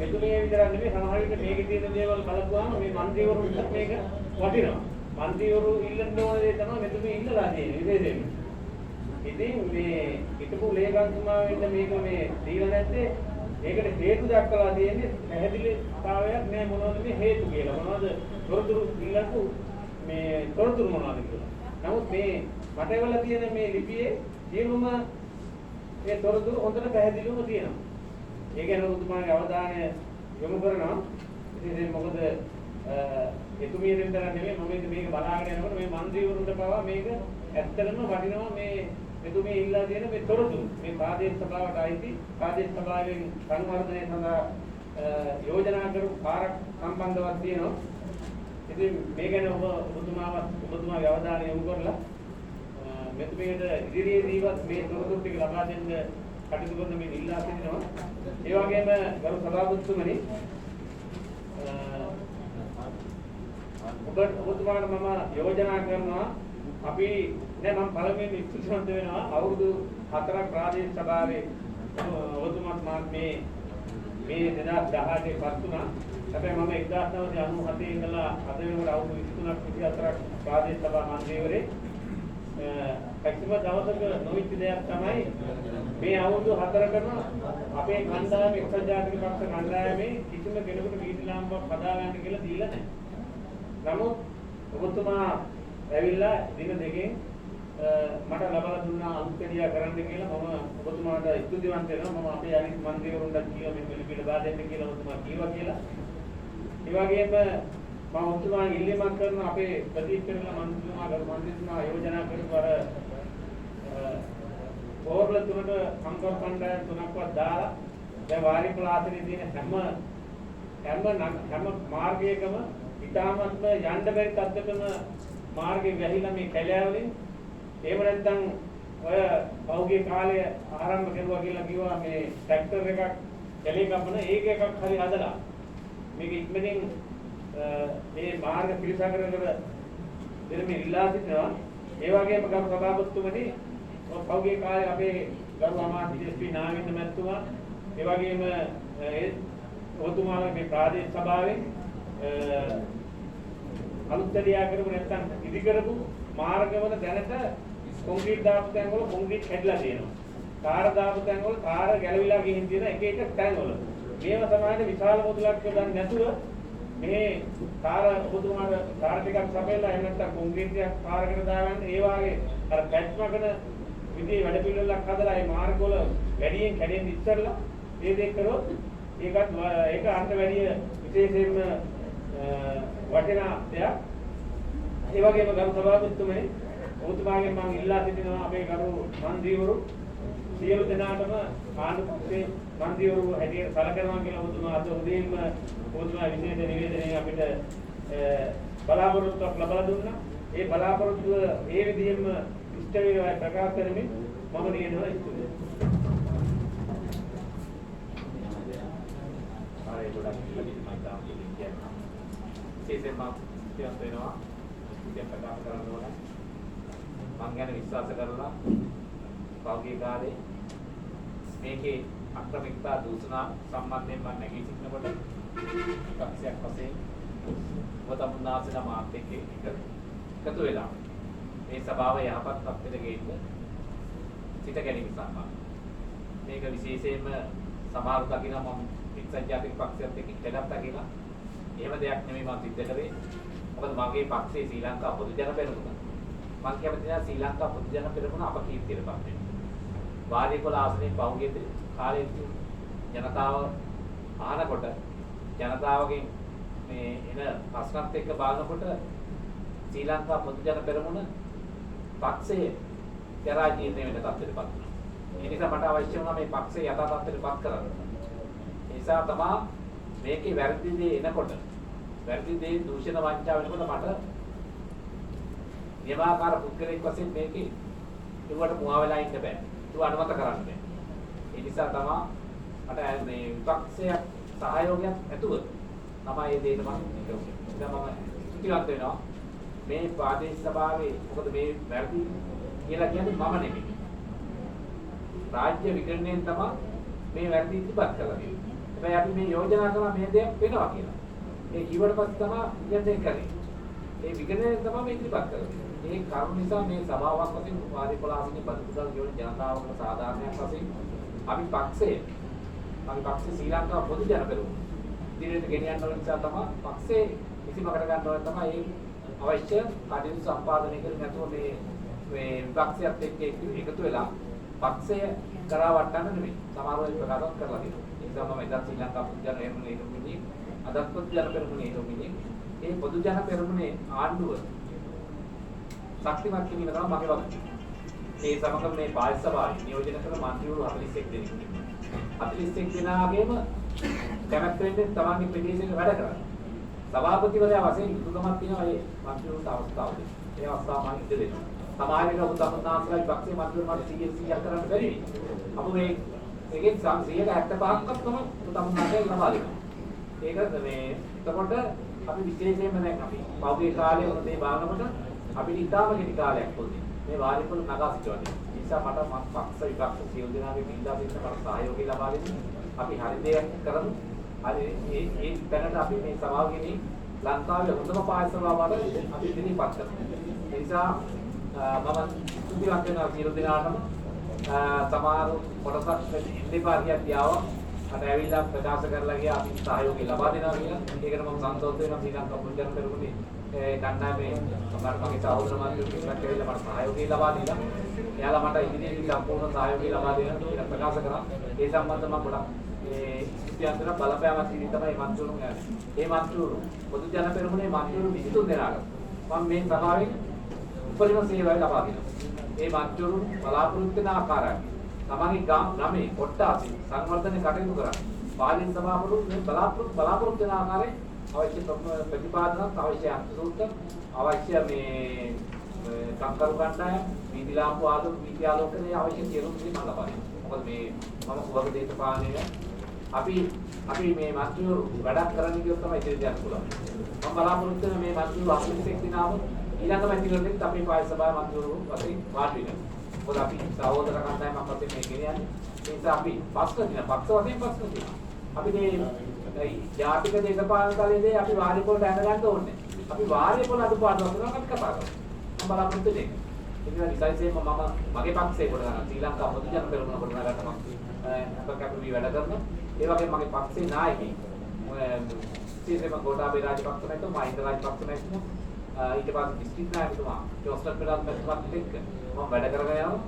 මෙතුමිය විතරක් නෙමෙයි සමහර විට මේකේ තියෙන දේවල් බලපුවාම මේ മന്ത്രിවරුන්ට මේක වටිනවා. മന്ത്രിවරු ඉල්ලන්න ඕන දේ තමයි මෙතුමිය ඉල්ලලා තියෙන්නේ විශේෂයෙන්ම. ඉතින් මේ හිටපු ලේකම්තුමා වෙන්න මේක මේ දීලා නැත්තේ ඒකට හේතු දක්වලා තියෙන්නේ පැහැදිලිතාවයක් නෑ මොනවද මේ හේතු කියලා. මොනවද තොරතුරු ඉල්ලපු මේ තොරතුරු මොනවද කියලා. නමුත් මේ මට එවලා තියෙන මේ ලිපියේ සියලුම මේ තොරතුරු හොඳට පැහැදිලිවම තියෙනවා. ඒ ගැන ඔබතුමාගේ අවධානය යොමු කරනවා. ඉතින් මොකද එතුමිය දෙන්නට නෙමෙයි මම මේක බලාගෙන යනකොට මේ മന്ത്രിවරුන්ට පවා මේක ඇත්තටම වටිනවා මේ එතුමිය ඉල්ලා තියෙන මේ තොරතුරු. මේ ප්‍රාදේශීය සභාවට අයිති ප්‍රාදේශීය සභාවෙන් සංවර්ධනය සඳහා යෝජනා කරපු කාර්ය සම්බන්ධවක් තියෙනවා. ඉතින් මේ ගැන ඔබතුමාගේ අවධානය යොමු කරලා මෙතුමියට ඉදිරියේදීවත් මේ තොරතුරු ටික ලබා දෙන්න කටයුතු කරන මේ ඉල්ලා සිටිනවා. ඒ වගේම ගරු සභාපතිතුමනි ඔබතුමාට මම යෝජනා කරනවා අපි මම පළමුවෙන් ඉස්තුතිවන්ත වෙනවා අවුරුදු 4ක් ප්‍රාදේශීය සභාවේ ඔබතුමාත් මේ 2018 පත් වුණා. හැබැයි මම 1997 ඉඳලා අද වෙනකොට අවුරුදු 23ක් 24ක් ප්‍රාදේශීය සභා මන්ත්‍රීවරේ කිසිම දවසක නොවිච්ච දෙයක් තමයි මේ අවුරුදු 4කම අපේ කණ්ඩායම එක්සත් ජාතික පක්ෂ කණ්ඩායමේ කිසිම කෙනෙකුට වීදි ලාම්පුවක් හදා ගන්න කියලා දීලා නැහැ. නමුත් ඔබතුමා ඇවිල්ලා දින දෙකෙන් මට ලබා දුන්නා අනුකම්පාව කරන්න කියලා මම ඔබතුමාට ස්තුතිවන්ත වෙනවා. මම අපේ අනිත් මන්ත්‍රීවරුන්ට කියවා මේ පිළිපිට දා දෙන්න කියලා ඔබතුමා කිව්වා කියලා. ඒ වගේම මම ඔබතුමාගෙන් ඉල්ලීමක් කරනවා අපේ ප්‍රතික්ෂේප මන්ත්‍රීතුමා යෝජනා කරපු අර ඕර්ල තුනට සංකල්ප කණ්ඩායම් තුනක්වත් දාලා දැන් වාරිපල ආසනයේ තියෙන හැම මාර්ගයකම ඉතාමත්ම යන්න බැරි තත්ත්වකම මාර්ගේ වැහිලා මේ කැලෑවලින් එහෙම නැත්නම් ඔය පෞගේ කාලේ ආරම්භ කරුවා කියලා කිව්වා මේ ට්‍රැක්ටර් එකක් කැලේ කපන ඒක එකක් හරි හදලා මේක ඉක්මනින් මේ මාර්ග පිළිසකර කර දෙන්න ඉල්ලා සිටිනවා. ඒ වගේම ගරු සභාපතිතුමනි පෞගේ කාලේ අපේ ගරු අමාත්‍ය එස්.පී. නාවින්ද මැතිතුමා ඒ වගේම ඔබතුමාගේ මේ ප්‍රාදේශීය සභාවේ අලුත්දලියා කරපු නැත්නම් ඉදි කරපු මාර්ගවල දැනට කොන්ක්‍රීට් දාපු තැන් වල කොන්ක්‍රීට් කැඩලා තියෙනවා. තාර දාපු තැන් වල තාර ගැලවිලා ගිහින් තියෙන එක එක තැන් වල. මේව තමයි විශාල මුදලක් යොදන්නේ නැතුව මේ තාර ඔබතුමාට තාර ටිකක් සපයලා එහෙම නැත්නම් කොන්ක්‍රීට් ටිකක් පාරකට දාගන්න ඒ වාගේ අර පැච්මකන විදිහේ වැඩ පිළිවෙලක් හදලා මේ මාර්ගවල වැඩියෙන් කැඩෙන්න ඉස්සරලා මේ දෙක කරොත් ඒක අන්ත වැඩි විශේෂයෙන්ම වටිනා දෙයක්. ඒ වගේම ගරු සභාපතිතුමනි ඔබතුමාගෙන් මම ඉල්ලා සිටිනවා අපේ ගරු මන්ත්‍රීවරු සියලු දෙනාටම ආණ්ඩුපක්ෂයේ මන්ත්‍රීවරු හැටියට සලකනවා කියලා ඔබතුමා අද උදේම ඔබතුමා විශේෂ නිවේදනය අපිට බලාපොරොත්තුවක් ලබා දුන්නා. ඒ බලාපොරොත්තුව ඒ විදිහෙම ඉෂ්ට වේවා ප්‍රකාශ කරමින් මම නියනවා ඉස්තුතියි. ආයේ ගොඩක් පිළිගන්නවා කියන්නේ. විශේෂයෙන්ම කියන්න වෙනවා ඉතින් ප්‍රකාශ කරන්න ඕන මම ගැන විශ්වාස කරලා පෞද්ගලික කාලේ මේකේ අක්‍රමිකතා දූෂණ සම්බන්ධයෙන් මම නැගී සිටිනකොට පක්ෂයක් වශයෙන් වතමුන්නාසලා මාත් එක්ක එකතු වෙලා මේ සභාව යහපත් තත්ත්වයට ගේන්න සිත ගැනීම සම්බන්ධ මේක විශේෂයෙන්ම සමහර දකින්න මම එක්සත් ජාතික පක්ෂයත් එක්ක ඉඳලා කියලා එහෙම දෙයක් නෙමෙයි මම සිද්ධ කරේ. මොකද මගේ පක්ෂයේ ශ්‍රී ලංකා පොදු ජන පෙරමුණ. මම කැමති නැහැ ශ්‍රී ලංකා පොදු ජන පෙරමුණ අපකීර්තියටපත් වෙන්න. වාරිපල ආසනයේ පහුගිය කාලේ ජනතාව ආනකොට ජනතාවගෙන් මේ එන ප්‍රශ්නත් එක්ක බලනකොට ශ්‍රී ලංකා පොදු ජන පෙරමුණ පක්ෂයේ පරාජිත වෙන තත්ත්වයටපත් වුණා. ඒ නිසා මට අවශ්‍ය වුණා මේ පක්ෂය යථා තත්ත්වයටපත් කරන්න. නිසා තමයි මේකේ වැරදි දේ එනකොට වැරදි දේ දූෂණ වංචා වෙනකොට මට නියමාකාර පුද්ගලෙක් වශයෙන් මේකේ ඒවට මුවා වෙලා ඉන්න බෑ. ඒක අනුමත කරන්න බෑ. ඒ නිසා තමයි මට මේ විපක්ෂය සහයෝගයක් ඇතුව තමයි මේ දෙයට මම කියන්නේ. මම ස්තුතිවන්ත වෙනවා මේ ප්‍රාදේශීය සභාවේ මොකද මේ වැරදි කියලා කියන්නේ මම නෙමෙයි. රාජ්‍ය විකරණයෙන් තමයි මේ වැරදි ඉදිරිපත් කළා කියන්නේ. හැබැයි අපි මේ යෝජනා කරා මේ දෙයක් වෙනවා කියලා. ඒ කිව්වට පස්සේ තමයි ඉන්නේ කරේ. ඒ විකරණයෙන් තමයි මේ ඉදිරිපත් කළේ. ඒ කරුණ නිසා මේ සභාවක් වශයෙන් වාරිපලාසිනේ බදුසල් කියන ජනතාවකට සාධාරණයක් වශයෙන් අපි පක්ෂයේ ශ්‍රී ලංකා පොදු ජන පෙරමුණ ඉදිරියට ගෙනියන්න ඕන නිසා තමයි පක්ෂයේ කිසිමකට ගන්න ඕන තමයි ඒ අවශ්‍ය කටයුතු සම්පාදනය කරගෙන නැතුව මේ විපක්ෂයත් එක්ක එකතු වෙලා පක්ෂය කරා වටන්න නෙමෙයි සමහරව ප්‍රකාශ කරලා තියෙනවා. ඒ නිසා මම එදා ශ්‍රී ලංකා පොදු ජන පෙරමුණේ ඉන්නේ අදත් පොදු ජන පෙරමුණේ ඉන්නේ. ඒ පොදු ජන පෙරමුණේ ආණ්ඩුව ශක්තිමත් කිරීම තමයි මගේ වගකීම. ඒ සමග මේ පාලි සභාවේ නියෝජනය කරන මන්ත්‍රීවරු 41 දෙනෙක්. 41 දෙනාගේම කැමැත්ත වෙන්නේ තමන්ගේ ප්‍රදේශයේ වැඩ කරන්න. සභාපතිවරයා වශයෙන් යුතුයකමක් තියෙනවා මේ මන්ත්‍රීවරුන්ට අවස්ථාව දෙන්න. ඒ අවස්ථාව මම ඉල්ල දෙනවා. සමාජයේ උතුම්නාන්සලා විපක්ෂයේ මන්ත්‍රීවරු මට 100ක් කරන්න බැරි වෙයි. අපු මේ ඒකෙන් 175ක්වත් තමයි උතුම්නාන්සලා ලබා දෙනවා. ඒක මේ එතකොට අපි විශේෂයෙන්ම දැන් අපි පෞද්ගලික කාලයේ වුණ දේ බලනකොට අපිට ඉතාම කෙටි කාලයක් පොදුයි. මේ වාරිපොළ නගා සිටවන්නේ. ඒ නිසා මට පක්ෂ විපක්ෂ සියලු දෙනාගේ බින්දා දෙන්න මට සහයෝගය ලබා දෙන්න. අපි හරි දෙයක් කරමු. හරි ඒ තැනට අපි මේ සමාජයේ ලංකාවේ හොඳම පාලි සභාවට අපි ඉදිරිපත් කරමු. ඒ නිසා මම ස්තුතිවන්ත වෙනවා සියලු දෙනාටම. සමහර කොටසක් ඉන්දිපාරියක් තියාව අර ඇවිල්ලා ප්‍රකාශ කරලා ගියා අපි සහයෝගය ලබා දෙනවා කියලා. ඒකට මම සන්තෝෂ වෙනවා ශ්‍රී ලංකා පොදු ජන පෙරමුණේ කණ්ඩායමේ මගේ සහෝදර මන්ත්‍රීවරුන්ට කියලා මට සහයෝගය ලබා දීලා එයාලා මට ඉදිරියේදී සම්පූර්ණ සහයෝගය ලබා දෙනවා කියලා ප්‍රකාශ කරා. ඒ සම්බන්ධව මම ගොඩක් ඉතිහාසන බලපෑමක් ඉදිරි තමයි මන්ත්‍රීවරුන් යන්නේ. මේ මන්ත්‍රීවරු පොදු ජන පෙරමුණේ මන්ත්‍රීවරු 23 දෙනාට මම මේ සභාවෙන් උපරිම සේවය ලබා දෙනවා. මේ මන්ත්‍රීවරු බලාපොරොත්තු වෙන ආකාරයට තමන්ගේ ගමේ කොට්ටාසි සංවර්ධනය කටයුතු කරා. පාලින් සභාවරු මේ බලාපොරොත්තු වෙන ආකාරයේ අවශ්‍ය ප්‍රතිපාදනත් අවශ්‍ය අත්සූත්‍ර අවශ්‍ය මේ කම්කරු කණ්ඩායම් වීදි ලාම්පු වීදි ආලෝකනයේ අවශ්‍ය සියලුම දේ මම ලබා දෙනවා. මොකද මේ මම කුවක දේශපාලනය අපි මේ මන්ත්‍රීවරු වැඩක් කරන්න ගියොත් තමයි ඉතිරි යන්න පුළුවන්. මම බලාපොරොත්තු වෙන මේ මන්ත්‍රීවරු 41 දිනාම ඊළඟ මැතිවරණෙත් අපේ පාලි සභාවේ මන්ත්‍රීවරු වශයෙන් වාඩි වෙනවා. මොකද අපි සහෝදර කණ්ඩායමක් වශයෙන් මේ ගෙනියන්නේ. ඒ නිසා අපි පස්ක දින පක්ෂ වශයෙන් පස්ක දින. අපි මේ ජාතික දේශපාලන තලයේදී අපි වාරිපොළට ඇඳ ගන්න ඕනේ. අපි වාරිපොළ අඩුපාඩුවක් කරනවා අපි කතා කරමු. මම බලාපොරොත්තු වෙන්නේ. ඒක නිසයිසෙම මම මගේ පක්ෂේ කොට ගන්න ශ්‍රී ලංකා පොදු ජන පෙරමුණ කොට ගන්න මම අපකපි වැඩ කරනවා. ඒ වගේම මගේ පක්ෂේ නායකයෙක් සීසෙම ගෝඨාභය රාජපක්ෂ නැත්නම් මහින්ද රාජපක්ෂ නැත්නම් ඊට පස්සේ දිස්ත්‍රික් නායකතුමා ජෝස්ටර් පෙරත් මැතිතුමාත් එක්ක මම වැඩ කරගෙන යනවා.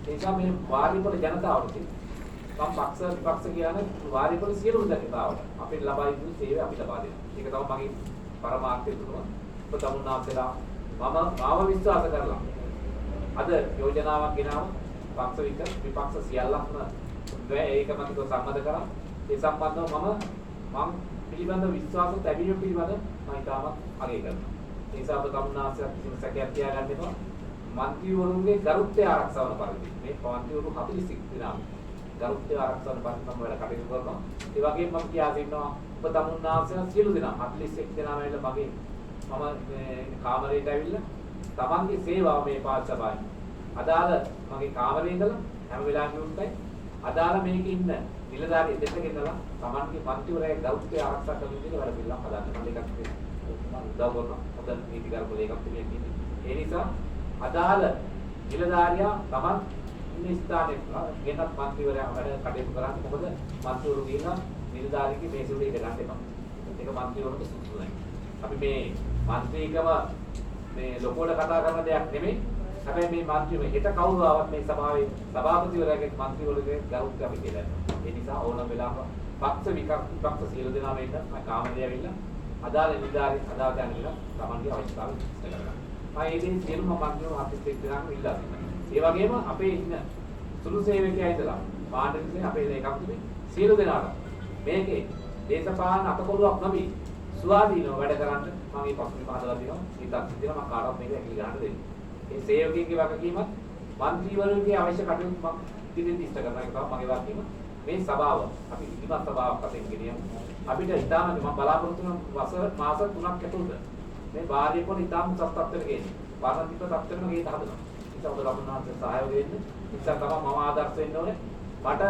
ඒ නිසා මේ වාරිපොළ ජනතාවට මම පක්ෂ විපක්ෂ කියන්නේ වාරිපොළ සියලු ජනතාවට අපිට ලබා යුතු සේවය අපි ලබා දෙනවා. ඒක තමයි මගේ පරමාර්ථය තුන. ඔබ තමුන්නාන්සලා මාව විශ්වාස කරලා අද යෝජනාවක් ගෙනාව පක්ෂ විපක්ෂ සියල්ලක්ම ඒකමතිකව සම්මත කරා. ඒ සම්බන්ධව මම පිළිබඳ විශ්වාස තැබීම පිළිබඳ මම ඉතාමත් අගය කරනවා. ඒ නිසා ඔබ තමුන්නාන්සලා කිසිම සැකයක් තියාගන්න එපා. මන්ත්‍රීවරුන්ගේ ගරුත්වය ආරක්ෂා වන පරිදි මේ මන්ත්‍රීවරු 41 දෙනා ගරුත්වය ආරක්ෂා වන පරිදි මම වැඩ කටයුතු කරනවා. ඒ වගේම මම කියා දෙන්නවා ඔබ තමුන්නාන්සලා සියලු දෙනා 41 දෙනාම ඇවිල්ලා මගේ කාමරේට ඇවිල්ලා තමන්ගේ සේවාව මේ පාලි සභාවේ අදාළ මගේ කාමරේ ඉඳලා හැම වෙලාවෙම උන්ටයි අදාළ මේකේ ඉන්න නිලධාරී දෙන්න ගෙනලා තමන්ගේ මන්ත්‍රීවරයාගේ ගෞරවය ආරක්ෂා කරන විදිහට වැඩ පිළිවෙලක් හදාගන්න මම ඒකත් උදව් කරනවා. හොඳ නීතිගරුක ලේකම්තුමියක් ඉන්නේ. ඒ නිසා අදාළ නිලධාරියා තමන් ඉන්න ස්ථානයේ ගෙනත් මන්ත්‍රීවරයා වැඩ කටයුතු කරන්නේ. මොකද මන්ත්‍රීවරු ගිහිල්ලා නිලධාරියගේ මේසෙට ඉඳ ගන්න එපා. ඒක මන්ත්‍රීවරුන්ට සුදුසු නැහැ. අපි මේ මන්ත්‍රීකම මේ ලොකෝට කතා කරන දෙයක් නෙමෙයි. හැබැයි මේ මන්ත්‍රීව හෙට කවුරු ආවත් මේ සභාවේ සභාපතිවරයාගේ මන්ත්‍රීවරුගේ ගෞරවය අපි දෙලා යනවා. ඒ නිසා ඕනම වෙලාවක පක්ෂ විපක්ෂ සියලු දෙනාම එන්න මම කාමරේ ඇවිල්ලා අදාළ නිලධාරී අදාළ දැන විලා තමන්ගේ අවශ්‍යතාවය ඉෂ්ට කරගන්න. මම ඒ දේ සියලුම මන්ත්‍රීවරු 41 දෙනාම ඉල්ලා සිටිනවා. ඒ වගේම අපේ ඉන්න සුළු සේවකයා ඉඳලා පාණ්ඩිතේ අපේ ලේකම්තුමේ සියලු දෙනාට මේකේ දේශපාලන අතකොළුවක් නොවි සුවාදීනව වැඩ කරන්න මම මේ පසුබිම හදලා දෙනවා. ඊටත් දෙනවා මම කාටවත් මේක ඇකිලි ගන්න දෙන්නේ. ඒ සේවකයන්ගේ වගකීමත් മന്ത്രിවරුන්ගේ අවශ්‍ය කටයුතු මම ඉදිරියට ඉෂ්ට කරන එක තමයි මගේ වගකීම. මේ සභාව අපි ඉදිමත් සභාවක් වශයෙන් ගෙනියමු. අපිට ඉතාම මම බලාපොරොත්තු වෙන වසර මාස 3ක් ඇතුළත මේ වාර්ය පොළ ඉතාම උසස් තත්ත්වයකට ගේන්නේ. වර්ණිත තත්ත්වෙම ගේන්න හදනවා. ඒක උදේ ලබනාන්සේ සහයෝගය දෙන්න. ඉතින් තමයි මම ආදර්ශ වෙන්න ඕනේ. මට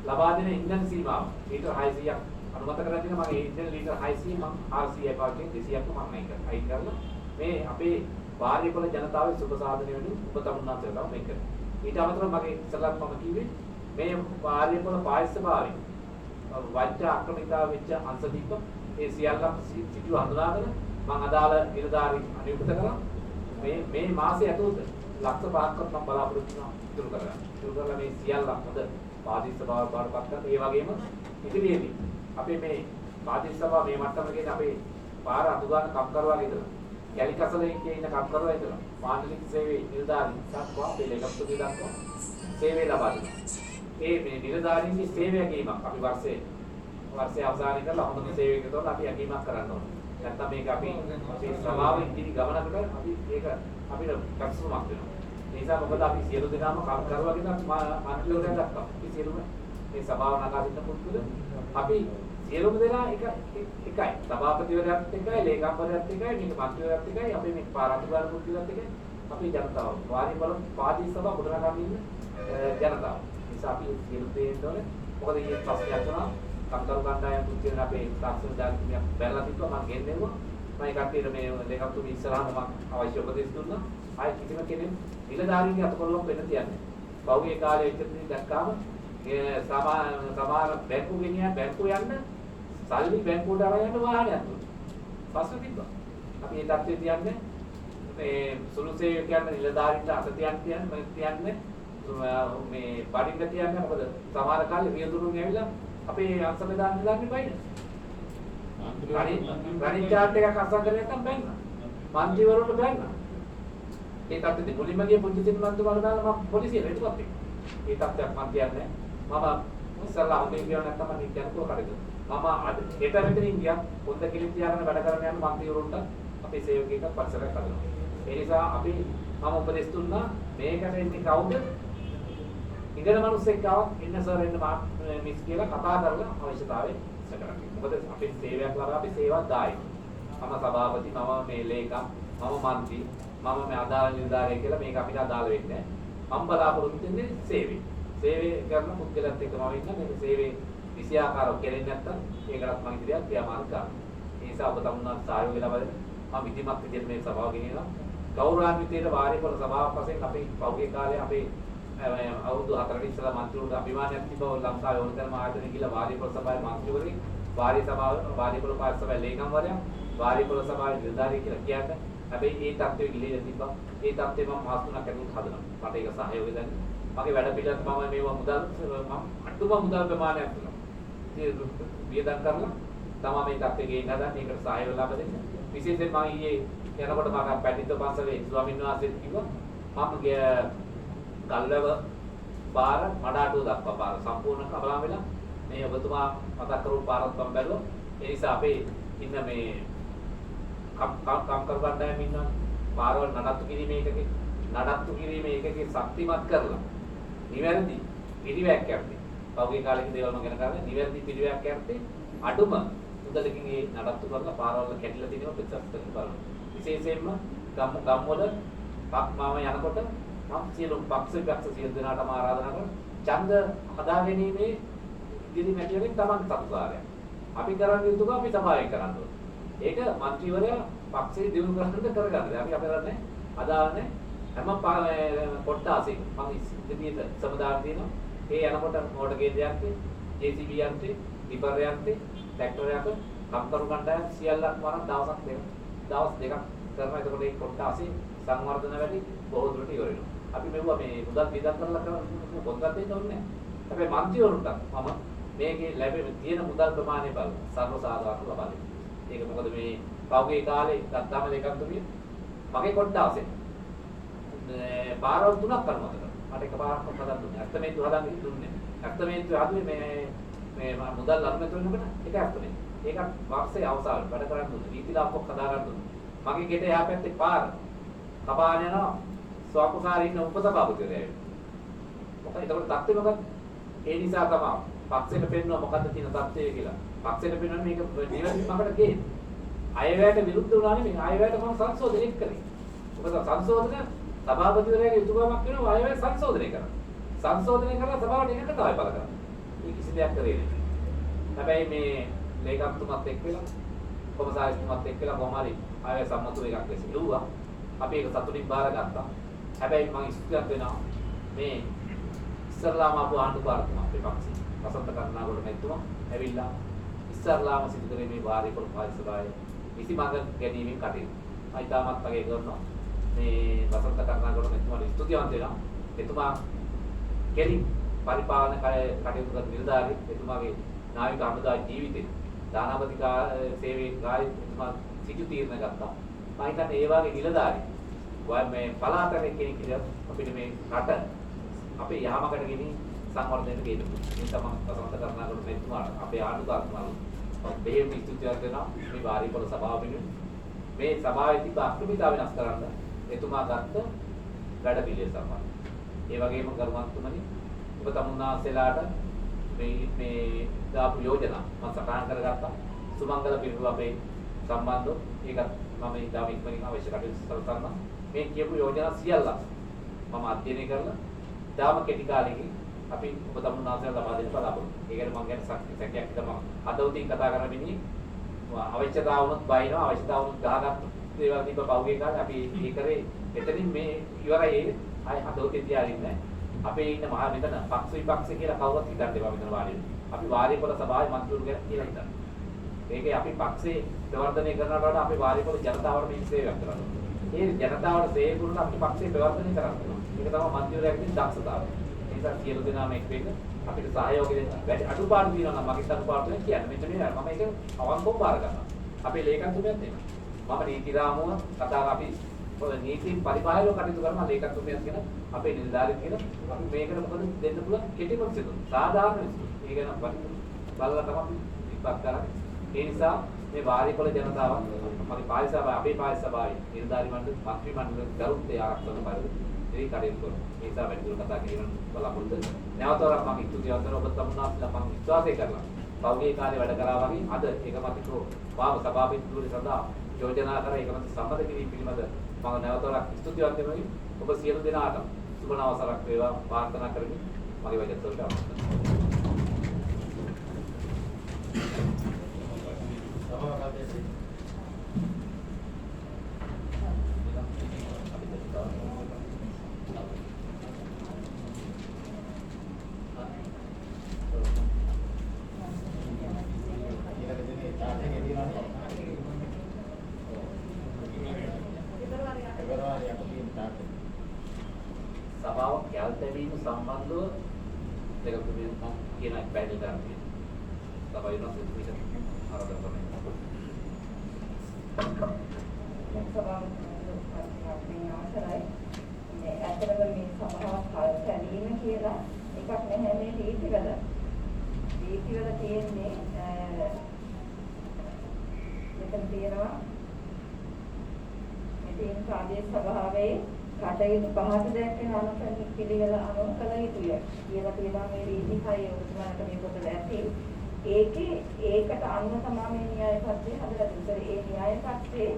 ලබා දෙන ඉන්ධන සීමාව ලීටර් 600ක් අනුමත කරලා තියෙනවා. මගේ ඉන්ධන ලීටර් 600 මම 400යි පාවිච්චි 200ක් මම අයින් කරලා මේ අපේ වාර්ය පොළ ජනතාවේ සුබ සාධනය වෙනු ඔබ තමුන්නාන්සේ තමයි මේක කරන්නේ. ඊට අමතරව මගේ ඉස්සරහට මම කිව්වේ මේ වාර්ය පොළ පාරිශ්‍රමික වෛද්‍ය ආක්‍රමිකතාව වෙච්ච අංශ දීප ඒ සියල්ලම සිටු හඳුනාගෙන මම අදාළ නිලධාරී අනියුක්ත කරලා මේ මාසයේ ඇතුළත ලක්ෂ 5ක්වත් මම බලාපොරොත්තු වෙනවා ඉතුරු කරගන්න. ඉතුරු කරලා මේ සියල්ල හොඳ පාදිස්ස බව බාරපත් කරලා ඒ වගේම ඉදිරියේදී අපේ මේ පාදිස්ස බව මේ මට්ටමකදී අපේ පාර අතුගාන කම්කරුවාගේ ඉඳලා කැලිකසලේ ඉන්න කම්කරුවා ඉඳලා මානසික සේවයේ නිලධාරී දක්වා අපේ ලේකම්තුමිය දක්වා සේවය ලබා දෙනවා. මේ නිලධාරීන්ගේ සේවය ගැනීමක් අපි වර්ෂයේ අවසානයේ කරලා හොඳ සේවයකට තෝරලා අපි යැකීමක් කරන්න ඕනේ. නැත්නම් මේක අපි අපේ සභාවේ ඉදිරි ගමනකට අපි ඒක අපිට කටසුමක් වෙනවා. ඒ නිසා මොකද අපි සියලු දෙනාම කම් කරුවාගෙන අන්තිමට දක්වා අපි සියලුම මේ සභාව නගාරින්න පුරුදුද අපි සියලුම දෙනා එකයි. සභාපතිවරයාත් එකයි, ලේකම්වරයාත් එකයි, මේක මන්ත්‍රීවරයාත් එකයි, අපි මේ පාරාතිකාර පුරුදුලත් එකයි. අපි ජනතාව වාරි බල පාදී සභාව ගොඩනගාගෙන ඉන්න ජනතාව. ඒ නිසා අපි සියලු දෙන්න ඕනේ. මොකද ඊයේ ප්‍රශ්නයක් වුණා කම්කරු කණ්ඩායම් පුරුදුන අපේ තාක්ෂණ ජාතිකයක් බැලලා තිබ්බා මම ගෙන්නෙව්වා. මම කට්ටියට මේ ලේකම්තුමී ඉස්සරහම මම අවශ්‍ය උපදෙස් දුන්නා. ආයි කිසිම කෙනෙක් නිලධාරීන්ගේ අතකොල්ලක් වෙන්න තියන්නේ. පහුගිය කාලේ ඉතින් දැක්කාම සමහර බැංකු ගෙනියන බැංකු යන්න සල්ලි බැංකුවට අරන් යන්න වාහනයක් දුන්නා. පස්සේ තිබ්බා. අපි ඒ තත්ත්වයේ තියන්නේ මේ සුළු සේවකයන් නිලධාරීන්ට අත තියන්නේ මේ බඩින්න තියන්නේ මොකද සමහර කාලේ රියදුරුන් ඇවිල්ලා අපේ අංශ බෙදාන්න දාන්නේ බයින. රණින් චාට් එකක් අස්සම් කරේ නැත්නම් බැන්න. මන්ත්‍රීවරුන්ට බැන්න. ඒ තත්ත්වෙදි මුලින්ම ගිය පුංචි සින්මන්තුමාට දාලා මම පොලිසියට හිටුවත් එක්ක. ඒ තත්ත්වයක් මම කියන්නේ මම ඉස්සල්ලා හොඳින් කියව නැත්නම් මම කියනකෝ කඩද. මම අද හෙට මෙතනින් ගියා පොන්ද කිලිත් තියාගෙන වැඩ කරන යන මන්ත්‍රීවරුන්ට අපේ සේවකයෙක් පරිසරයක් හදනවා. ඒ නිසා අපි මම උපදෙස් දුන්නා මේකට එන්නේ කවුද? ඉගෙන මිනිස්සෙක් ආවත් එන්න සර් එන්න මිස් කියලා කතා කරලා අවශ්‍යතාවය ඉෂ්ට කරගන්න. මොකද අපේ සේවයක් ලබා අපි සේවා දායක. මම සභාපති, මම මේ ලේකම්, මම මන්ත්‍රී, මම මේ අදාළ නිලධාරියෙක් කියලා මේක අපිට අදාළ වෙන්නේ නැහැ. මම බලාපොරොත්තු වෙන්නේ සේවය. සේවය කරන පුද්ගලයත් එක්කම ඉන්න මේක සේවයේ විෂයාකාරව කෙරෙන්නේ නැත්නම් ඒකටත් මම ඉදිරියට ක්‍රියාමාර්ග ගන්නවා. ඒ නිසා ඔබ තමුන්නාට සහයෝගය ලබා දෙන්න. මම විධිමත් විදිහට මේ සභාව ගෙනියනවා. ගෞරවාන්විතයට වාරි පොළ සභාවක් වශයෙන් අපේ පෞද්ගලික කාලේ අපේ අවුරුදු 4කට ඉස්සෙල්ලා මන්ත්‍රීවරුන්ට අභිමානයක් තිබ්බා ලංකාවේ ඕනතරම් ආයතන ගිහලා වාරි පොළ සභාවේ මන්ත්‍රීවරයෙක් වාරි පොළ පාරිශ්‍රමික ලේකම්වරයා වාරි පොළ සභාවේ නිලධාරියෙක් කියලා කියන්නේ. හැබැයි ඒ තත්ත්වෙ ගිලිලා තිබ්බා. ඒ තත්ත්වෙ මම මාස 3ක් ඇතුළත හදනවා. මට ඒක සහයෝගය දෙන්න. මගේ වැඩ පිළිවෙලත් මම මේවා මුදල් මම අටුම මුදල් ප්‍රමාණයක් දුන්නා. ඉතින් වියදම් කරලා තමයි මේ තත්ත්වෙ ගේන්න හදන්නේ. ඒකට සහයෝගය ලබා දෙන්න. විශේෂයෙන් මම ඊයේ යනකොට මම පැටිද්ද පන්සලේ ස්වාමීන් වහන්සේට කිව්වා මම ගල්වැව පාර මඩාටුව දක්වා පාර සම්පූර්ණ කබලා වෙලා මේ ඔබතුමා මතක් කරපු පාරත් මම බැලුවා. ඒ නිසා අපේ ඉන්න මේ කම්කරු කණ්ඩායම ඉන්න පාරවල් නඩත්තු කිරීමේ එකකේ ශක්තිමත් කරලා නිවැරදි පිළිවෙලක් යන්නේ. පෞද්ගලික කාලෙක දේවල් මම ගැන කරන්නේ නිවැරදි පිළිවෙලක් යන්නේ අඩුම මුදලකින් ඒ නඩත්තු කරලා පාරවල් කැඩිලා තියෙනවා ප්‍රතිසත් කරන බලන්න. විශේෂයෙන්ම ගම්වල මම යනකොට මම සියලු පක්ෂ සියලු දෙනාටම ආරාධනා කරනවා ඡන්ද හදා ගැනීමේ ඉදිරි මැටිවලින් Taman සතුකාරය. අපි කරන්නේ යුතුක අපි සභාවෙන් කරන්න ඕනේ. ඒක මන්ත්‍රීවරයා පක්ෂේ දිනු කරන්න කරගන්න. අපි කරන්නේ අදාළනේ හැම කොට්ටාසෙක මම ඉදිරියට සමදාන තියෙනවා. ඒ යනකොට මෝටර් ගේජ් යන්ත්‍රේ, JCB යන්ත්‍රේ, ටිපර් යන්ත්‍රේ, ට්‍රැක්ටර් යන්ත්‍රේ, කම්කරු කණ්ඩායම් සියල්ලක් වරන් දවස් දෙකක් කරනවා. එතකොට ඒ කොට්ටාසේ සංවර්ධන වැඩි බොහෝ දුරට ඉවර වෙනවා. අපි මෙවුවා මේ මුදල් වියදම් කරලා කරන පොත්පත් දෙන්න ඕනේ නැහැ. හැබැයි මන්ත්‍රීවරුන්ට මම මේකේ ලැබෙන තියෙන මුදල් ප්‍රමාණය බලන සර්ව සාධාරණ ලබා දෙන්න. ඒක මොකද මේ පහුගිය කාලේ ගත්තාම ලේකම්තුමිය මගේ කොට්ටාසේ පාරවල් 3ක් කරනවා. මට එකපාරක් හදන්න දුන්නේ. ඇත්තමේන්තු හදන්න දුන්නේ. ඇත්තමේන්තු හදුවේ මේ මේ මුදල් අනුමැතිය වෙනකොට එකක් තුනේ. ඒකත් වාක්සේ අවසාන වැඩ කරන්න දුන්නා. නීතිලාපක් හදා ගන්න දුන්නා. මගේ ගෙට එහා පැත්තේ පාර කපාගෙන යනවා ස්වාකුසාරේ ඉන්න උපසභාපතිවරයා. මොකද ඒකට தත්ත්වය මොකක්ද? ඒ නිසා තමයි පක්ෂයට පෙන්වනවා මොකද්ද තියෙන தත්ත්වය කියලා. පක්ෂයට පෙන්වන්නේ මේක නිවැරදිව අපිට ගේන්න. අයවැයට විරුද්ධ වුණානේ මේ අයවැයට මම සංශෝධනය කරේ. මොකද සංශෝධන සභාපතිවරයාගේ යුතුයකමක් වෙනවා අයවැය සංශෝධනය කරන්න. සංශෝධනය කරලා සභාවට එකක තමයි බල කරන්නේ. මේ කිසි දෙයක් කරේ නැහැ. හැබැයි මේ ලේකම්තුමත් එක්ක වෙලා කොමසාරිස්තුමත් එක්ක වෙලා කොහොම හරි අයවැය සම්මත එකක් ලෙස ඉල්ලුවා. අපි ඒක සතුටින් බාරගත්තා. හැබැයි මම ස්තුතියක් වෙනවා මේ ඉස්සරලාම ආපු ආණ්ඩුකාරතුමා අපේ පක්ෂේ වසන්ත කරුණාගොඩ මැතිතුමා ඇවිල්ලා ඉස්සරලාම සිදු කරේ මේ වාරේ පොළ පාලි සභාවේ කිසි මඟ ගැනීමෙන් කටයුතු. මම ඉතාමත් වගේ කරනවා මේ වසන්ත කරුණාගොඩ මැතිතුමාට ස්තුතිවන්ත වෙනවා. එතුමා කෙලින් පරිපාලන කටයුතු කරන නිලධාරී එතුමාගේ නාවික හමුදා ජීවිතේ දානපති සේවයේ කාර්යය එතුමා සිටු තීරණ ගත්තා. මම හිතන්නේ ඒ වගේ නිලධාරී මේ පළාතක කෙනෙක් කියලා අපිට මේ රට අපේ යහමකට ගෙනින් සංවර්ධනයට ගේන්න පුළුවන්. ඒ තමයි වසන්ත කරුණාගොඩ මැතිතුමාට අපේ ආණ්ඩුකාරතුමාට බෙහෙවින් ස්තුතිවන්ත වෙනවා මේ වාරී පොළ සභාව වෙනුවෙන්. මේ සභාවේ තිබ්බ අක්‍රමිකතාව වෙනස් කරන්න එතුමා ගත්ත වැඩ පිළිවෙල සම්බන්ධ. ඒ වගේම කරුණාතුමනි ඔබ තමුන්නාසෙලාට මේ දාපු යෝජනා මම සටහන් කරගත්තා. සුමංගල පිරිපුර අපේ සම්බන්ධව ඒකත් මම ඉතාම ඉක්මනින් අවශ්‍ය කටයුතු කරනවා. මේ කියපු යෝජනා සියල්ල මම අධ්‍යයනය කරලා දාම කෙටි කාලෙකින් අපි ඔබ තමුන්නාසෙලා ලබා දෙන්න බලාපොරොත්තු. ඒකට මම ගැන සැකයක් තමයි අද උදේ කතා කරමින් අවශ්‍යතාව වුණොත් බයිනවා අවශ්‍යතාව වුණොත් ගහගත්ත දේවල් තිබ්බ පහුගිය කාලේ අපි ඒ කරේ එතනින් මේ ඉවරයි ආයි හදවතේ තියාගන්නේ අපේ ඉන්න මහා මෙතන පක්ෂ විපක්ෂ කියලා කවුරුත් හිතන්න එපා මෙතන වාඩි වෙන්න. අපි වාරේ පොළ සභාවේ මන්ත්‍රීවරු ගැන කියලා හිතන්න. ඒකේ අපි පක්ෂේ ප්‍රවර්ධනය කරනවට වඩා අපි වාරේ පොළ ජනතාවට මේ සේවයක් කරනවා. ඒ ජනතාවට සේවය කරන අපි පක්ෂේ ප්‍රවර්ධනය කරනවා. ඒක තමයි මන්ත්‍රීවරයාගේ දක්ෂතාවය. ඒ නිසා සියලු දෙනාම එක් වෙන්න අපිට සහයෝගය දෙන්න. වැඩි අඩුපාඩු තියෙනවා නම් මගේ අඩුපාඩු වෙන කියන්නේ මෙන්න මේ මම ඒක අවංකව බාර ගන්නවා. අපේ ලේකම්තුමියත් එන්න. මම නීති රාමුව කතා අපි නීති පරිපාලනය කටයුතු කරන ලේකම්තුමියත් කියන අපේ නිලධාරීන් කියන අපි මේකට මොකද දෙන්න පුළුවන් කෙටිම සිදු. සාධාරණ විසඳුම. ඒක නම් බලලා තමයි ඉපක් කරන්නේ. ඒ නිසා මේ වාරි පොළ ජනතාව මගේ පාලි සභාව අපේ පාලි සභාවේ නිලධාරී මණ්ඩල මන්ත්‍රී මණ්ඩල ගරුත්වය ආරක්ෂා කරන පරිදි ඒ කටයුතු කරනවා. ඒ නිසා වැඩිදුර කතා කිරීම බලාපොරොත්තු වෙනවා. නැවතවරක් මම ස්තුතිවන්ත වෙනවා ඔබ තමුන්නාස්ලා මම විශ්වාසය කරනවා. පෞද්ගලික කාර්ය වැඩ කරා වගේ අද ඒකමතිකෝ වාම සභාපතිතුමනි සඳහා යෝජනා කර ඒකමත් සම්මත කිරීම පිළිබඳ මම නැවතවරක් ස්තුතිවන්ත වෙනවා. ඔබ සියලු දෙනාට සුබ නවසරක් වේවා ප්‍රාර්ථනා කරමින් මගේ වචන වලට සභාවක් යල්තැවීම සම්බන්ධව දෙක තුනක් කියන එක පැහැදිලි කරන්න තියෙනවා. සභාව වෙනස් වෙන්න ආරම්භ කරන්න. සභාව අපේ අවසරයි. මේ ඇත්තටම මේ සභාවක් කල්පැලීම කියලා එකක් නැහැ මේ දීතිවල. දීතිවල තියෙන්නේ මෙතන තියෙනවා මේ ප්‍රාදේශ සභාවේ කටයුතු පහත දැක්වෙන අනුකම්පිත පිළිවෙල අනුව කළ යුතුය කියලා තියෙනවා මේ රීතිකය උතුමන්ට මේ පොත දැක්කේ. ඒකට අනුව තමයි මේ න්‍යාය පත්‍රය හදලා තිබෙන්නේ. ඒ න්‍යාය පත්‍රයේ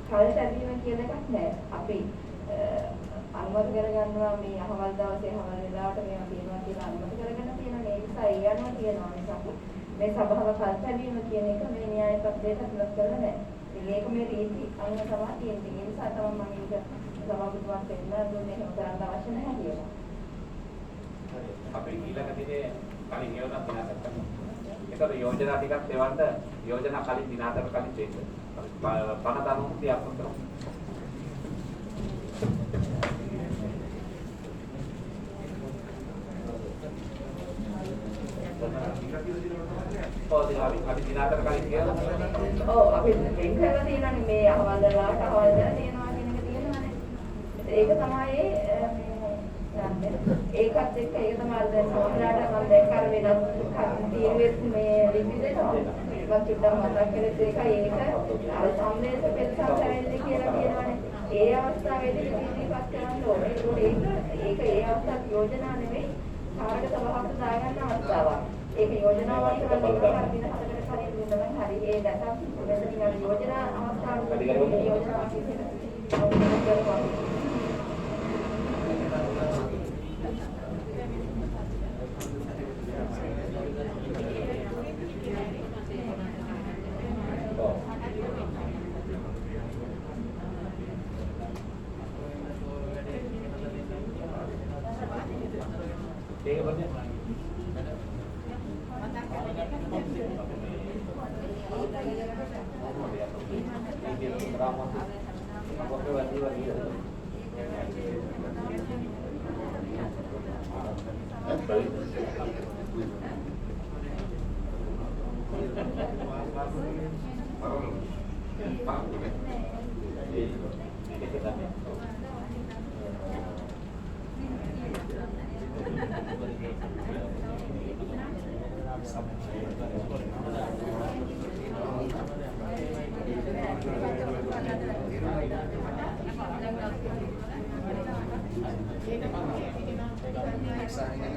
කල් තැබීම කියලා එකක් නැහැ. අපි අනුමත කරගන්නවා මේ අහවල් දවසේ අහවල් වෙලාවට මේවා තියෙනවා කියලා අනුමත කරගෙන තියෙන මේ නිසා ඒ අනුව තියෙනවා නිසා මේ සභාව කල් තැබීම කියන එක මේ න්‍යාය පත්‍රයට අනුමත කරලා නැහැ. ඒක මේ රීති අනුව තමයි තියෙන්නේ. ඒ නිසා තමයි මම ඒක සභාපතිතුමාට පෙන්නන දුන්නේ එහෙම කරන්න අවශ්‍ය නැහැ කියලා. අපි ඊළඟ දිනේ කලින් යෝජනා විනාශ කරනවා. ඒතර යෝජනා ටිකක් දෙවන්න යෝජනා කලින් දින 4කට කලින් දෙන්න. පණ දනු ක්‍රියාත්මක කරනවා. අපි දින 4කට කලින් කියලා. ඔව් අපි වෙන් කරලා තියෙනනේ මේ අහවල් දලාට අහවල් දලා තියෙනවා කියන එක තියෙනවානේ. ඒක තමයි ඒකත් එක්ක ඒක තමයි සමහරවිට මම දැක්ක අර වෙනත් තීරුවෙත් මේ ලිපි දෙනවා. මම චුට්ටක් මතක් කරේ ඒක අර සම්මේස පෙරසම් පැවෙන්නේ කියලා කියනවනේ. ඒ අවස්ථාවේදී ඉදිරිපත් කරන්න ඕනේ. ඒක ඒ අවස්ථාවේ යෝජනා නෙමෙයි. කාර්ය සභාවට දාගන්න අවස්ථාවක්. ඒක යෝජනාවක් කරලා දින 4කට කලින් දුන්නා නම් හරි. ඒ දැසක් මෙතනින් අර යෝජනා අවස්ථාවට යෝජනාවක් විදිහට ඒක බන්නේ